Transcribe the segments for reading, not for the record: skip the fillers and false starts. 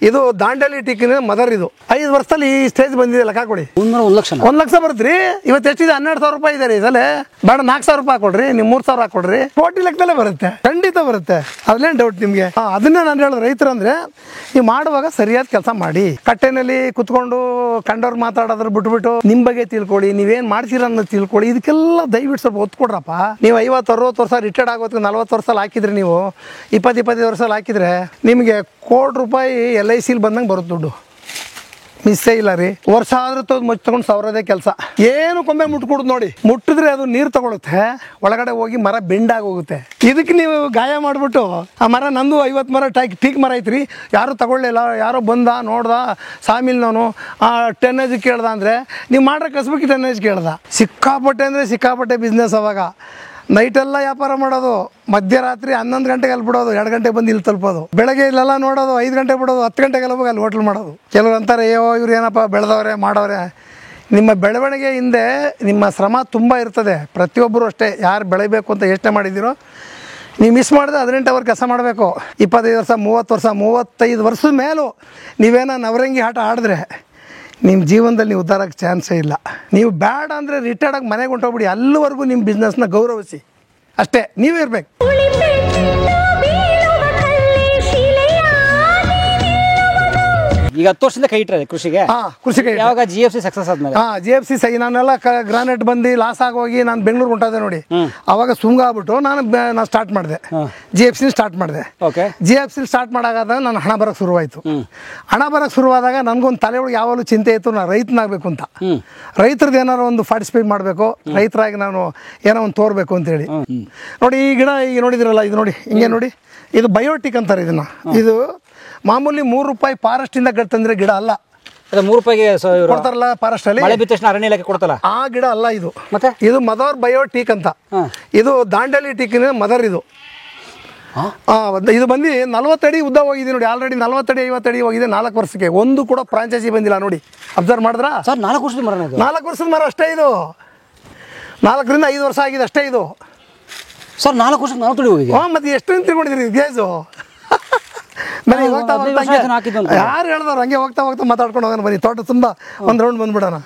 ಇದು ದಾಂಡೇಲಿ ಟೀಕಿನ ಮದರ್. ಇದು 5 ವರ್ಷದಲ್ಲಿ ಈ ಸ್ಟೇಜ್ ಬಂದಿದೆ. ಲೆಕ್ಕ ಕೊಡಿ. 1 ಲಕ್ಷ ಬರುತ್ತ್ರಿ. ಇವತ್ತು ಎಷ್ಟಿದೆ? 12,000 ರೂಪಾಯಿ ಇದೆ ರೀ. ಇದಲ್ಲೇ ಬೇಡ 4,000 ರೂಪಾಯಿ ಹಾಕೊಡ್ರಿ, ನೀವು 3,000 ಹಾಕೊಡ್ರಿ. ಕೋಟಿ ಲೆಕ್ಕದಲ್ಲೇ ಬರುತ್ತೆ, ಖಂಡಿತ ಬರುತ್ತೆ. ಅದ್ಲೇನು ಡೌಟ್ ನಿಮಗೆ? ಅದನ್ನೇ ನಾನು ಹೇಳೋದು, ರೈತರು ಅಂದ್ರೆ ನೀವು ಮಾಡುವಾಗ ಸರಿಯಾದ ಕೆಲಸ ಮಾಡಿ. ಕಟ್ಟೆನಲ್ಲಿ ಕುತ್ಕೊಂಡು ಕಂಡವ್ರು ಮಾತಾಡೋದ್ರ ಬಿಟ್ಬಿಟ್ಟು ನಿಮ್ ಬಗ್ಗೆ ತಿಳ್ಕೊಳ್ಳಿ, ನೀವೇನ್ ಮಾಡ್ತೀರ ಅನ್ನೋದು ತಿಳ್ಕೊಳ್ಳಿ. ಇದಕ್ಕೆಲ್ಲ ದಯವಿಟ್ಟು ಸ್ವಲ್ಪ ಒತ್ತು ಕೊಡ್ರಪ್ಪ. ನೀವು 50-60 ವರ್ಷ ರಿಟೈರ್ಡ್ ಆಗೋದಕ್ಕೆ 40 ವರ್ಷ ಹಾಕಿದ್ರೆ, ನೀವು 20-25 ವರ್ಷ ಹಾಕಿದ್ರೆ ನಿಮಗೆ ಕೋಟಿ ರೂಪಾಯಿ LIC ಬಂದಂಗೆ ಬರುತ್ತೆ ದುಡ್ಡು. ಮಿಸ್ಸೇ ಇಲ್ಲ ರೀ. ವರ್ಷ ಆದ್ರೂ ತಗೊಂಡು ಸಾವಿರದೇ ಕೆಲಸ. ಏನು ಕೊಂಬೆ ಮುಟ್ಕೊಡುದು ನೋಡಿ, ಮುಟ್ಟಿದ್ರೆ ಅದು ನೀರು ತಗೊಳುತ್ತೆ, ಒಳಗಡೆ ಹೋಗಿ ಮರ ಬೆಂಡಾಗಿ ಹೋಗುತ್ತೆ. ಇದಕ್ಕೆ ನೀವು ಗಾಯ ಮಾಡಿಬಿಟ್ಟು ಆ ಮರ ನಂದು 50 ಮರ ಟೀಕ್ ಮರ ಐತ್ರಿ, ಯಾರು ತಗೊಳ್ಳಿಲ್ಲ, ಯಾರೋ ಬಂದ ನೋಡ್ದ ಸಾಮಿಲ್ನವನು 10 ಕೇಳ್ದ ಅಂದರೆ ನೀವು ಮಾಡ್ರೆ ಕಸ್ಬಕ್ಕೆ 10 ಕೇಳ್ದ. ಸಿಕ್ಕಾಪಟ್ಟೆ ಅಂದರೆ ಸಿಕ್ಕಾಪಟ್ಟೆ ಬಿಸ್ನೆಸ್. ಅವಾಗ ನೈಟೆಲ್ಲ ವ್ಯಾಪಾರ ಮಾಡೋದು, ಮಧ್ಯರಾತ್ರಿ 11 ಗಂಟೆಗೆ ಅಲ್ಲಿ ಬಿಡೋದು, 2 ಗಂಟೆಗೆ ಬಂದು ಇಲ್ಲಿ ತಲುಪೋದು, ಬೆಳಗ್ಗೆ ಇಲ್ಲೆಲ್ಲ ನೋಡೋದು, 5 ಗಂಟೆಗೆ ಬಿಡೋದು, 10 ಗಂಟೆಗೆಲ್ಲ ಹೋಗಿ ಅಲ್ಲಿ ಹೋಟ್ಲ್ ಮಾಡೋದು. ಕೆಲವರು ಅಂತಾರೆ, ಅಯ್ಯೋ ಇವ್ರು ಏನಪ್ಪ ಬೆಳೆದವ್ರೆ ಮಾಡೋರೆ. ನಿಮ್ಮ ಬೆಳವಣಿಗೆ ಹಿಂದೆ ನಿಮ್ಮ ಶ್ರಮ ತುಂಬ ಇರ್ತದೆ. ಪ್ರತಿಯೊಬ್ಬರು ಅಷ್ಟೇ, ಯಾರು ಬೆಳಿಬೇಕು ಅಂತ ಯೋಚನೆ ಮಾಡಿದ್ದೀರೋ ನೀವು ಮಿಸ್ ಮಾಡಿದ್ರೆ 18 ಅವರ್ ಕೆಲಸ ಮಾಡಬೇಕು. 25 ವರ್ಷ, 30 ವರ್ಷ, 35 ವರ್ಷದ ಮೇಲೂ ನೀವೇನೋ ನವರಂಗಿ ಆಟ ಆಡಿದ್ರೆ ನಿಮ್ಮ ಜೀವನದಲ್ಲಿ ನೀವು ಉದ್ಧಾರಕ್ಕೆ ಚಾನ್ಸೇ ಇಲ್ಲ. ನೀವು ಬೇಡ ಅಂದರೆ ರಿಟೈರ್ಡ್ ಆಗಿ ಮನೆಗೆ ಹೊಂಟೋಗ್ಬಿಡಿ. ಅಲ್ಲಿವರೆಗೂ ನಿಮ್ಮ ಬಿಸ್ನೆಸ್ನ ಗೌರವಿಸಿ, ಅಷ್ಟೇ ನೀವೇ ಇರಬೇಕು. ಈಗ 10 ವರ್ಷದಿಂದ ಕೈ ಇಟ್ಟರೆ ಕೃಷಿಗೆ. ಕೃಷಿಗೆ ಯಾವಾಗ GFC ಸಕ್ಸಸ್ ಆದ್ಮೇಲೆ? GFC ನಾನೆಲ್ಲ ಗ್ರಾನೈಟ್ ಬಂದು ಲಾಸ್ ಆಗೋಗಿ ನಾನು ಬೆಂಗಳೂರು ಹೊಂಟೋದೆ ನೋಡಿ. ಅವಾಗ ಸುಂಗ ಆಗ್ಬಿಟ್ಟು ನಾನು ಸ್ಟಾರ್ಟ್ ಮಾಡಿದೆ, GFC ಸ್ಟಾರ್ಟ್ ಮಾಡಿದೆ. GFC ಸ್ಟಾರ್ಟ್ ಮಾಡಾಗ ನಾನು ಹಣ ಬರೋಕ್ಕೆ ಶುರುವಾಯಿತು. ಹಣ ಬರೋಕ್ಕೆ ಶುರುವಾದಾಗ ನನಗೊಂದು ತಲೆ ಒಳಗೆ ಯಾವಾಗಲೂ ಚಿಂತೆ ಇತ್ತು, ನಾನು ರೈತನಾಗಬೇಕು ಅಂತ. ರೈತರದ್ದು ಏನಾರು ಒಂದು ಪಾರ್ಟಿಸಿಪೇಟ್ ಮಾಡಬೇಕು, ರೈತರಾಗಿ ನಾನು ಏನೋ ಒಂದು ತೋರ್ಬೇಕು ಅಂತೇಳಿ. ನೋಡಿ ಈ ಗಿಡ ಈಗ ನೋಡಿದಿರಲ್ಲ, ಇದು ನೋಡಿ ಹಿಂಗೆ ನೋಡಿ, ಇದು ಬಯೋಟಿಕ್ ಅಂತಾರೆ ಇದನ್ನ. ಇದು ಮಾಮೂಲಿ 3 ರೂಪಾಯಿ ಫಾರೆಸ್ಟಿಂದ ತಂದ್ರೆ ಗಿಡ ಅಲ್ಲ. 3 ರೂಪಾಯಿಗೆ ಕೊಡ್ತಾರಲ್ಲ ಫಾರೆಸ್ಟ್ ಅಲ್ಲಿ, ಮಳೆ ಬಿದ್ದ ತಕ್ಷಣ ಅರಣ್ಯ ಇಲಾಖೆ ಕೊಡ್ತಲ್ಲ, ಆ ಗಿಡ ಅಲ್ಲ ಇದು. ಮತ್ತೆ ಇದು ಮದರ್ ಬಯೋಟಿಕ್ ಅಂತ. ಇದು ದಾಂಡೇಲಿ ಟೀಕಿನ ಮದರ್. ಇದು ಇದು ಬಂದು 40 ಅಡಿ ಉದ್ದ ಹೋಗಿದೆ ನೋಡಿ. ಆಲ್ರೆಡಿ 40 ಅಡಿ 50 ಅಡಿ ಹೋಗಿದೆ 4 ವರ್ಷಕ್ಕೆ. ಒಂದು ಕೂಡ ಫ್ರಾಂಚೈಸಿ ಬಂದಿಲ್ಲ ನೋಡಿ. ಅಬ್ಸರ್ವ್ ಮಾಡಿದ್ರ? 4 ವರ್ಷದ ಮರ. 4 ವರ್ಷದ ಮರ ಅಷ್ಟೇ ಇದು. 4 ರಿಂದ 5 ವರ್ಷ ಆಗಿದೆ ಅಷ್ಟೇ ಇದು. ಸರ್ 4 ವರ್ಷಕ್ಕೆ 40 ಅಡಿ ಹೋಗಿದೆ. ಮತ್ತೆ ಎಷ್ಟು ತಿಳ್ಕೊಂಡಿದ್ರಿ ಗೇಜು? ಯಾರು ಹೇಳ್ದವ್ರು ಹಂಗೆ ಹೋಗ್ತಾ ಮಾತಾಡ್ಕೊಂಡು ಹೋಗೋಣ ಬನ್ನಿ. ತೋಟ ತುಂಬ ಒಂದು ರೌಂಡ್ ಬಂದ್ಬಿಡೋಣ.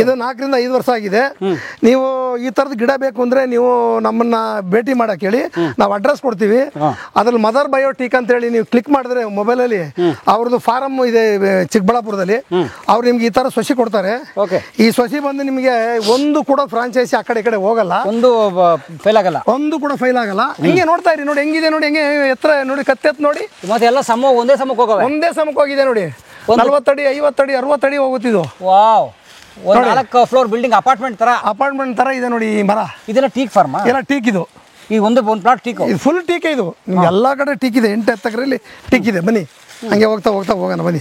ಇದು 4 ರಿಂದ 5 ವರ್ಷ ಆಗಿದೆ. ನೀವು ಈ ಥರದ ಗಿಡ ಬೇಕು ಅಂದರೆ ನೀವು ನಮ್ಮನ್ನ ಭೇಟಿ ಮಾಡಕ್ಕೆ ಹೇಳಿ, ನಾವು ಅಡ್ರೆಸ್ ಕೊಡ್ತೀವಿ. ಅದ್ರಲ್ಲಿ ಮದರ್ ಬಯೋಟಿಕ್ ಅಂತ ಹೇಳಿ ನೀವು ಕ್ಲಿಕ್ ಮಾಡಿದ್ರೆ ಮೊಬೈಲಲ್ಲಿ ಅವ್ರದ್ದು ಫಾರಮ್ ಇದೆ ಚಿಕ್ಕಬಳ್ಳಾಪುರದಲ್ಲಿ. ಅವ್ರು ನಿಮ್ಗೆ ಈ ಥರ ಸೊಸಿ ಕೊಡ್ತಾರೆ. ಈ ಸೊಸಿ ಬಂದು ನಿಮಗೆ ಒಂದು ಕೂಡ ಫ್ರಾಂಚೈಸಿ ಆ ಕಡೆ ಈ ಕಡೆ ಹೋಗಲ್ಲ, ಒಂದು ಫೈಲ್ ಆಗಲ್ಲ, ಒಂದು ಕೂಡ ಫೈಲ್ ಆಗಲ್ಲ. ಹಿಂಗೆ ನೋಡ್ತಾ ಇರಿ ನೋಡಿ, ಹೆಂಗಿದೆ ನೋಡಿ, ಹೆಂಗೆ ಎತ್ತರ ನೋಡಿ, ಕತ್ತೆತ್ ನೋಡಿ. ಎಲ್ಲ ಒಂದೇ ಸಮಕ್ಕೆ ಹೋಗಿದೆ ನೋಡಿ. 40 ಅಡಿ 50 ಅಡಿ 60 ಅಡಿ ಹೋಗುತ್ತಿದ್ದು. ವಾವ್, 4 ಫ್ಲೋರ್ ಬಿಲ್ಡಿಂಗ್ ಅಪಾರ್ಟ್ಮೆಂಟ್ ತರ ಇದೆ ನೋಡಿ. ಈ ಮರ ಇದೆಲ್ಲ ಟೀಕ್ ಫಾರ್ಮ್, ಎಲ್ಲ ಟೀಕ್. ಇದು ಈ ಒಂದು ಪ್ಲಾಟ್ ಟೀಕ್, ಇದು ಫುಲ್ ಟೀಕ್. ಇದು ಎಲ್ಲ ಕಡೆ ಟೀಕ್ ಇದೆ. 8 ಎಕರೆಯಲ್ಲಿ ಟೀಕ್ ಇದೆ. ಬನ್ನಿ ಹಂಗೆ ಹೋಗ್ತಾ ಹೋಗೋಣ ಬನ್ನಿ.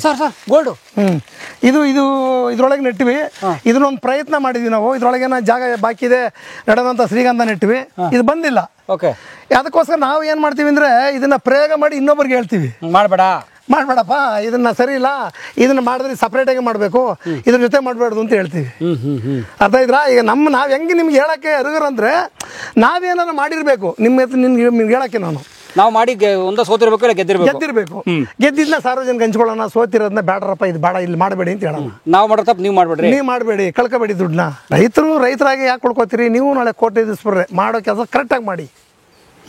ಗೋಲ್ಡು ಇದ್ರೊಳಗೆ ನೆಟ್ಟಿವಿ. ಇದನ್ನೊಂದು ಪ್ರಯತ್ನ ಮಾಡಿದ್ವಿ ನಾವು. ಇದ್ರೊಳಗೆ ಜಾಗ ಬಾಕಿ ಇದೆ ನೆಡೋದಂತ ಶ್ರೀಗಂಧ ನೆಟ್ಟಿವಿ. ಇದು ಬಂದಿಲ್ಲ. ಅದಕ್ಕೋಸ್ಕರ ನಾವು ಏನ್ ಮಾಡ್ತೀವಿ ಅಂದ್ರೆ ಇದನ್ನ ಪ್ರಯೋಗ ಮಾಡಿ ಇನ್ನೊಬ್ಬರಿಗೆ ಹೇಳ್ತೀವಿ, ಮಾಡ್ಬೇಡಪ್ಪ, ಇದನ್ನ ಸರಿ ಇಲ್ಲ, ಇದನ್ನ ಮಾಡಿದ್ರೆ ಸಪ್ರೇಟ್ ಆಗಿ ಮಾಡಬೇಕು, ಇದ್ರ ಜೊತೆ ಮಾಡಬಾರ್ದು ಅಂತ ಹೇಳ್ತೀವಿ. ಅರ್ಥ ಇದ್ರಾ? ಈಗ ನಾವ್ ಹೆಂಗೆ ನಿಮ್ಗೆ ಹೇಳಕ್ಕೆ ಅರುಗರಂದ್ರೆ ನಾವೇನಾರ ಮಾಡಿರ್ಬೇಕು ನಿಮ್ಗೆ ಹೇಳಕ್ಕೆ. ನಾವು ಮಾಡಿ ಒಂದ ಸೋತಿರ್ಬೇಕು, ಗೆದ್ದಿರ್ಬೇಕು. ಗೆದ್ದಿದ್ನ ಸಾರ್ವಜನಿಕ ಹಂಚ್ಕೊಳ್ಳೋಣ, ಸೋತಿರೋದನ್ನ ಬೇಡರಪ್ಪ, ಇದು ಬೇಡ, ಇಲ್ಲಿ ಮಾಡಬೇಡಿ ಅಂತ ಹೇಳೋಣ. ನಾವು ಮಾಡೋ ತಪ್ಪು ನೀವು ಮಾಡಬೇಡಿ, ಕಳ್ಕೊಬೇಡಿ ದುಡ್ಡನ್ನ. ರೈತರಾಗಿ ಯಾಕೆ ಕೊಡ್ಕೋತೀರಿ? ನೀವು ನಾಳೆ ಕೋಟಿ ದಿಸ್ಬಿಡ್ರೆ ಮಾಡೋ ಕೆಲಸ ಕರೆಕ್ಟಾಗಿ ಮಾಡಿ,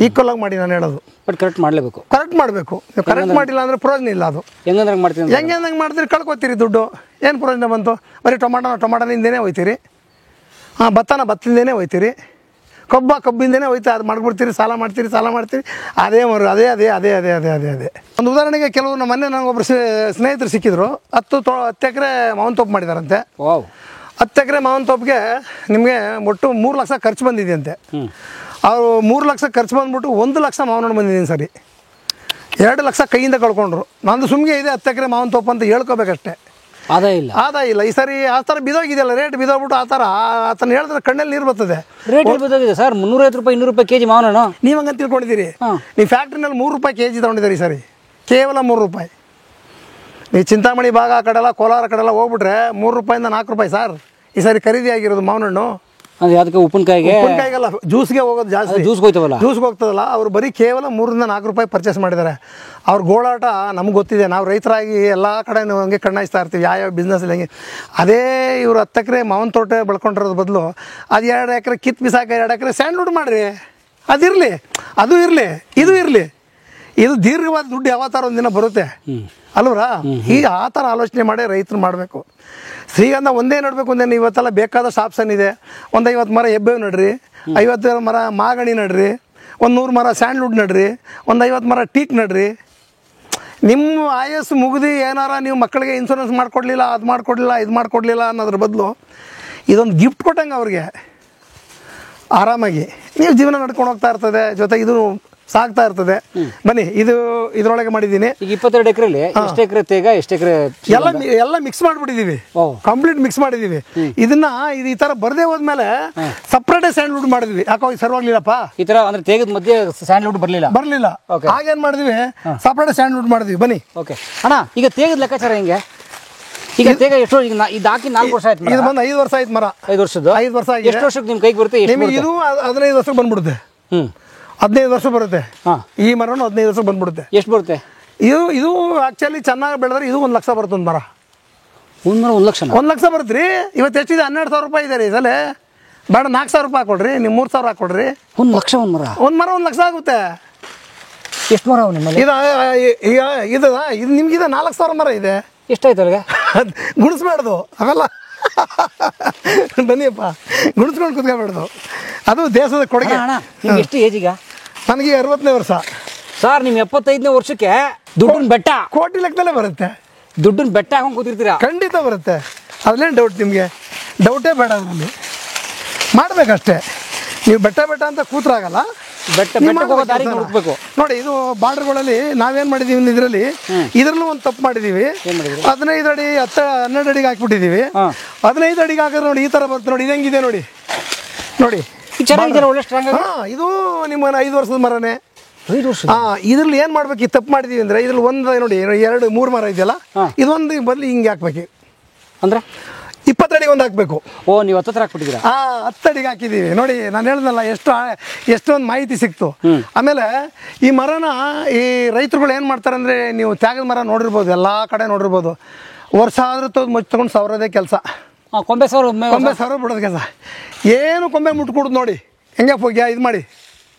ಈಕ್ವಲ್ ಆಗಿ ಮಾಡಿ. ನಾನು ಹೇಳೋದು ಕರೆಕ್ಟ್ ಮಾಡಬೇಕು. ನೀವು ಕರೆಕ್ಟ್ ಮಾಡಿಲ್ಲ ಅಂದ್ರೆ ಪ್ರಯೋಜನ ಇಲ್ಲ. ಅದು ಹೆಂಗೆ ಮಾಡ್ತೀರಿ? ಕಳ್ಕೊತೀರಿ ದುಡ್ಡು. ಏನು ಪ್ರಯೋಜನ ಬಂತು? ಬರೀ ಟೊಮಾಟೋನಿಂದೇನೆ ಹೋಯ್ತೀರಿ, ಭತ್ತದಿಂದೇನೆ ಹೋಯ್ತೀರಿ, ಕಬ್ಬಿಂದೇನೆ ಹೋಯ್ತಾ, ಅದು ಮಾಡ್ಬಿಡ್ತೀರಿ, ಸಾಲ ಮಾಡ್ತೀರಿ. ಅದೇ ಒಂದು ಉದಾಹರಣೆಗೆ ಕೆಲವು ಮೊನ್ನೆ ನನಗೊಬ್ಬರು ಸ್ನೇಹಿತರು ಸಿಕ್ಕಿದ್ರು. 10 ಎಕರೆ ಮಾವಿನ ತೋಪು ಮಾಡಿದಾರಂತೆ. 10 ಎಕರೆ ಮಾವಿನ ತೋಪಿಗೆ ನಿಮಗೆ ಒಟ್ಟು 3 ಲಕ್ಷ ಖರ್ಚು ಬಂದಿದೆಯಂತೆ. ಅವರು 3 ಲಕ್ಷ ಖರ್ಚು ಬಂದ್ಬಿಟ್ಟು 1 ಲಕ್ಷ ಮಾವಿನ ಹಣ್ಣು ಬಂದಿದ್ದೀನಿ ಸರಿ. 2 ಲಕ್ಷ ಕೈಯಿಂದ ಕಳ್ಕೊಂಡ್ರು. ನಂದು ಸುಮ್ಗೆ ಇದೆ 10 ಎಕರೆ ಮಾವಿನ ತೋಪು ಅಂತ ಹೇಳ್ಕೋಬೇಕಷ್ಟೇ. ಆದಾಯ ಇಲ್ಲ. ಈ ಸರಿ ಆ ಥರ ಬಿದೋಗಿದೆಯಲ್ಲ, ರೇಟ್ ಬಿದೋಗ್ಬಿಟ್ಟು ಆ ಥರ ಆತನ ಹೇಳಿದ್ರೆ ಕಣ್ಣಲ್ಲಿ ನೀರು ಬರ್ತದೆ. Rate ಬಿದೋಗಿದೆ sir. 350 ರೂಪಾಯಿ 200 ರೂಪಾಯಿ ಕೆಜಿ ಮಾವಿನ ಹಣ್ಣು. ನೀವು ಹಂಗಂತ ತಿಳ್ಕೊಂಡಿದ್ದೀರಿ. ನೀವು ಫ್ಯಾಕ್ಟ್ರಿನಲ್ಲಿ 3 ರೂಪಾಯಿ ಕೆಜಿ ತಗೊಂಡಿದ್ದೀರಿ ಸರಿ, ಕೇವಲ 3 ರೂಪಾಯಿ. ನೀವು ಚಿಂತಾಮಣಿ ಭಾಗ ಆ ಕಡೆಲ್ಲ, ಕೋಲಾರ ಕಡೆಲ್ಲ ಹೋಗ್ಬಿಟ್ರೆ 3 ರೂಪಾಯಿಂದ 4 ರೂಪಾಯಿ ಸರ್ ಈ ಸಾರಿ ಖರೀದಿ ಆಗಿರೋದು ಮಾವಿನ ಹಣ್ಣು. ಅಂದ್ರೆ ಅದಕ್ಕೆ ಉಪ್ಪಿನಕಾಯಿಗೆಲ್ಲ ಜ್ಯೂಸ್ಗೆ ಹೋಗೋದು ಜಾಸ್ತಿ, ಜ್ಯೂಸ್ಗೆ ಹೋಗ್ತದಲ್ಲ. ಅವ್ರು ಬರೀ ಕೇವಲ 3 ರಿಂದ 4 ರೂಪಾಯಿ ಪರ್ಚೇಸ್ ಮಾಡಿದ್ದಾರೆ. ಅವ್ರ ಗೋಳಾಟ ನಮ್ಗೆ ಗೊತ್ತಿದೆ. ನಾವು ರೈತರಾಗಿ ಎಲ್ಲ ಕಡೆ ಹಂಗೆ ಕಣ್ಣಾಯಿಸ್ತಾ ಇರ್ತೀವಿ ಯಾವ ಬಿಸ್ನೆಸ್ಲಿ ಹೆಂಗೆ. ಅದೇ ಇವ್ರು 10 ಎಕರೆ ಮಾವಿನ ತೋಟ ಬೆಳ್ಕೊಂಡಿರೋದು ಬದಲು ಅದು 2 ಎಕರೆ ಕಿತ್ತು ಬಿಸಾಕ 2 ಎಕರೆ ಸ್ಯಾಂಡ್ವುಡ್ ಮಾಡಿರಿ. ಅದಿರಲಿ, ಅದು ಇರಲಿ, ಇದು ಇರಲಿ. ಇದು ದೀರ್ಘವಾದ ದುಡ್ಡು ಯಾವತ್ತಾರ ಒಂದಿನ ಬರುತ್ತೆ ಅಲ್ವರಾ? ಈಗ ಆ ಥರ ಆಲೋಚನೆ ಮಾಡಿ ರೈತರು ಮಾಡಬೇಕು. ಶ್ರೀಗಂಧ ಒಂದೇ ನಡಬೇಕು ಒಂದೇನು. ಇವತ್ತೆಲ್ಲ ಬೇಕಾದಷ್ಟು ಆಪ್ಷನ್ ಇದೆ. ಒಂದು 50 ಮರ ಹೆಬ್ಬೇವು ನಡ್ರಿ, 50 ಮರ ಮಾಗಣಿ ನಡ್ರಿ, ಒಂದು 100 ಮರ ಸ್ಯಾಂಡ್ವುಡ್ ನಡ್ರಿ, ಒಂದು 50 ಮರ ಟೀಕ್ ನಡ್ರಿ. ನಿಮ್ಮ ಆಯಸ್ಸು ಮುಗಿದು ಏನಾರ ನೀವು ಮಕ್ಕಳಿಗೆ ಇನ್ಶೂರೆನ್ಸ್ ಮಾಡಿಕೊಡ್ಲಿಲ್ಲ, ಅದು ಮಾಡಿಕೊಡ್ಲಿಲ್ಲ, ಇದು ಮಾಡಿಕೊಡ್ಲಿಲ್ಲ ಅನ್ನೋದ್ರ ಬದಲು ಇದೊಂದು ಗಿಫ್ಟ್ ಕೊಟ್ಟಂಗೆ ಅವ್ರಿಗೆ ಆರಾಮಾಗಿ ನೀವು ಜೀವನ ನಡ್ಕೊಂಡು ಹೋಗ್ತಾ ಇರ್ತದೆ. ಜೊತೆಗೆ ಇದು ಸಾಗ್ತಾ ಇರ್ತದೆ. ಬನ್ನಿ, ಇದ್ರೊಳಗೆ ಮಾಡಿದ್ದೀನಿ. ಈಗ 22 ಎಕರೆಲಿ ಎಷ್ಟು ಎಕರೆ ತೇಗ, ಎಷ್ಟು ಎಕರೆ ಎಲ್ಲ ಮಿಕ್ಸ್ ಮಾಡಿಬಿಟ್ಟಿದ್ದೀವಿ, ಕಂಪ್ಲೀಟ್ ಮಿಕ್ಸ್ ಮಾಡಿದ್ದೀವಿ. ಇದನ್ನ ಈ ತರ ಬರದೇ ಹೋದ್ಮೇಲೆ ಸಪ್ರೇಟ್ ಸ್ಯಾಂಡ್ವುಡ್ ಮಾಡಿದ್ವಿ. ಯಾಕೋ ಸರ್ವಾಗ್ಲಿಲ್ಲಪ್ಪ ಈ ತರ ಅಂದ್ರೆ ತೇಗದ ಮಧ್ಯೆ ಸ್ಯಾಂಡ್ವುಡ್ ಬರ್ಲಿಲ್ಲ. ಹಾಗೇನ್ ಮಾಡಿದ್ವಿ, ಸಪ್ರೇಟ್ ಸ್ಯಾಂಡ್ವುಡ್ ಮಾಡಿದ್ವಿ. ಬನ್ನಿ. ಓಕೆ ಅಣ್ಣ, ಈಗ ತೇಗದ ಲೆಕ್ಕಾಚಾರ ಹೆಂಗೆ? ಈಗ ತೇಗ ಎಷ್ಟು? ಈಗ ಇದು ಹಾಕಿ 4 ವರ್ಷ ಆಯ್ತು. ಇದು ಬಂದು 5 ವರ್ಷ ಆಯ್ತು ಮರ. 5 ವರ್ಷದ್ದು. 5 ವರ್ಷ ಆಗಿದೆ. ಎಷ್ಟು ವರ್ಷಕ್ಕೆ ನಿಮ್ ಕೈಗೆ ಬರುತ್ತೆ? ನಿಮಗೆ ಇದು 15 ವರ್ಷಕ್ಕೆ ಬಂದ್ಬಿಡುತ್ತೆ. 15 ವರ್ಷ ಬರುತ್ತೆ. ಈ ಮರನು 15 ವರ್ಷಕ್ಕೆ ಬಂದ್ಬಿಡುತ್ತೆ. ಎಷ್ಟು ಬರುತ್ತೆ? ಇದು ಆಕ್ಚುಲಿ ಚೆನ್ನಾಗಿ ಬೆಳೆದ್ರೆ ಇದು 1 ಲಕ್ಷ ಬರುತ್ತೆ. ಒಂದು ಮರ 1 ಲಕ್ಷ 1 ಲಕ್ಷ ಬರುತ್ತೆ ರೀ. ಇವತ್ತು ಎಷ್ಟಿದೆ? 12,000 ರೂಪಾಯಿ ಇದೆ ರೀ. ಇದಲ್ಲೇ ಬೇಡ 4,000 ರೂಪಾಯಿ ಹಾಕೊಡ್ರಿ, ನೀವು 3,000 ಹಾಕೊಡ್ರಿ. 1 ಲಕ್ಷ ಒಂದು ಮರ 1 ಲಕ್ಷ ಆಗುತ್ತೆ. ಎಷ್ಟು ಮರ ನಿಮ್ಮಲ್ಲಿ? ಇದು ನಿಮ್ಗಿದೆ 4,000 ಮರ ಇದೆ. ಎಷ್ಟಾಯ್ತು ಅಲ್ಲಿಗೆ? ಗುಣಿಸ್ಬೇಡ್ದು ಅವೆಲ್ಲ. ಬನ್ನಿಯಪ್ಪ, ಗುಣಿಸ್ಕೊಂಡು ಕುತ್ಕೊಬೇಡ್ದು. ಅದು ದೇಶದ ಕೊಡುಗೆ. ಎಷ್ಟು ಏಜ್ ಈಗ? ನನಗೆ 60ನೇ ವರ್ಷ ಸರ್. ನಿಮ್ಮ 75ನೇ ವರ್ಷಕ್ಕೆ ದುಡ್ಡಿನ ಬೆಟ್ಟ ಕೋಟಿ ಲೆಕ್ಕದಲ್ಲೇ ಬರುತ್ತೆ. ದುಡ್ಡಿನ ಬೆಟ್ಟ ಹಾಕೊಂಡು ಕೂತಿರ್ತೀರಾ? ಖಂಡಿತ ಬರುತ್ತೆ. ಅದ್ರೇನು ಡೌಟ್ ನಿಮಗೆ? ಡೌಟೇ ಬೇಡ. ಅದರಲ್ಲಿ ಮಾಡಬೇಕಷ್ಟೇ. ನೀವು ಬೆಟ್ಟ ಅಂತ ಕೂತ್ರಾಗಲ್ಲ. ನೋಡಿ, ಇದು ಬಾರ್ಡರ್ಗಳಲ್ಲಿ ನಾವೇನ್ ಮಾಡಿದೀವಿ ಇದರಲ್ಲಿ, ಇದ್ರಲ್ಲೂ ಒಂದು ತಪ್ಪು ಮಾಡಿದೀವಿ. 15 ಅಡಿ 12 ಅಡಿಗೆ ಹಾಕ್ಬಿಟ್ಟಿದೀವಿ. 15 ಅಡಿಗೆ ಹಾಕಿದ್ರೆ ನೋಡಿ ಈ ತರ ಬರುತ್ತೆ. ನೋಡಿ ಇದು ಹೆಂಗಿದೆ ನೋಡಿ. ನೋಡಿ ಇದು ನಿಮ್ಮ 5 ವರ್ಷದ ಮರನೇ. ಇದ್ರಲ್ಲಿ ಏನ್ ಮಾಡ್ಬೇಕು? ತಪ್ಪು ಮಾಡಿದೀವಿ ಅಂದ್ರೆ ಇದ್ರಲ್ಲಿ ಒಂದು ನೋಡಿ 2 3 ಮರ ಇದೆಯಲ್ಲ, ಇದೊಂದು ಬದಲು ಹಿಂಗೆ ಹಾಕ್ಬೇಕು. ಅಂದ್ರೆ 20 ಅಡಿಗೆ ಒಂದು ಹಾಕ್ಬೇಕು. ನೀವು 10 ಹಾಕ್ಬಿಟ್ಟಿದ್ದೀರಾ? 10 ಅಡಿಗೆ ಹಾಕಿದೀವಿ. ನೋಡಿ, ನಾನು ಹೇಳ್ದಲ್ಲ ಎಷ್ಟೊಂದು ಮಾಹಿತಿ ಸಿಕ್ತು. ಆಮೇಲೆ ಈ ಮರನ ಈ ರೈತರುಗಳು ಏನು ಮಾಡ್ತಾರೆ ಅಂದರೆ, ನೀವು ತ್ಯಾಗದ ಮರ ನೋಡಿರ್ಬೋದು, ಎಲ್ಲ ಕಡೆ ನೋಡಿರ್ಬೋದು. ವರ್ಷ ಆದ್ರೂ ತಗೊಂಡು ಸವರದೇ ಕೆಲಸ. ಕೊಂಬೆ ಸವರ ಬಿಡೋದು ಕೆಲಸ. ಏನು ಕೊಂಬೆ ಮುಟ್ಕೊಡುದು ನೋಡಿ ಹೆಂಗೆ ಹೋಗಿ ಇದು ಮಾಡಿ.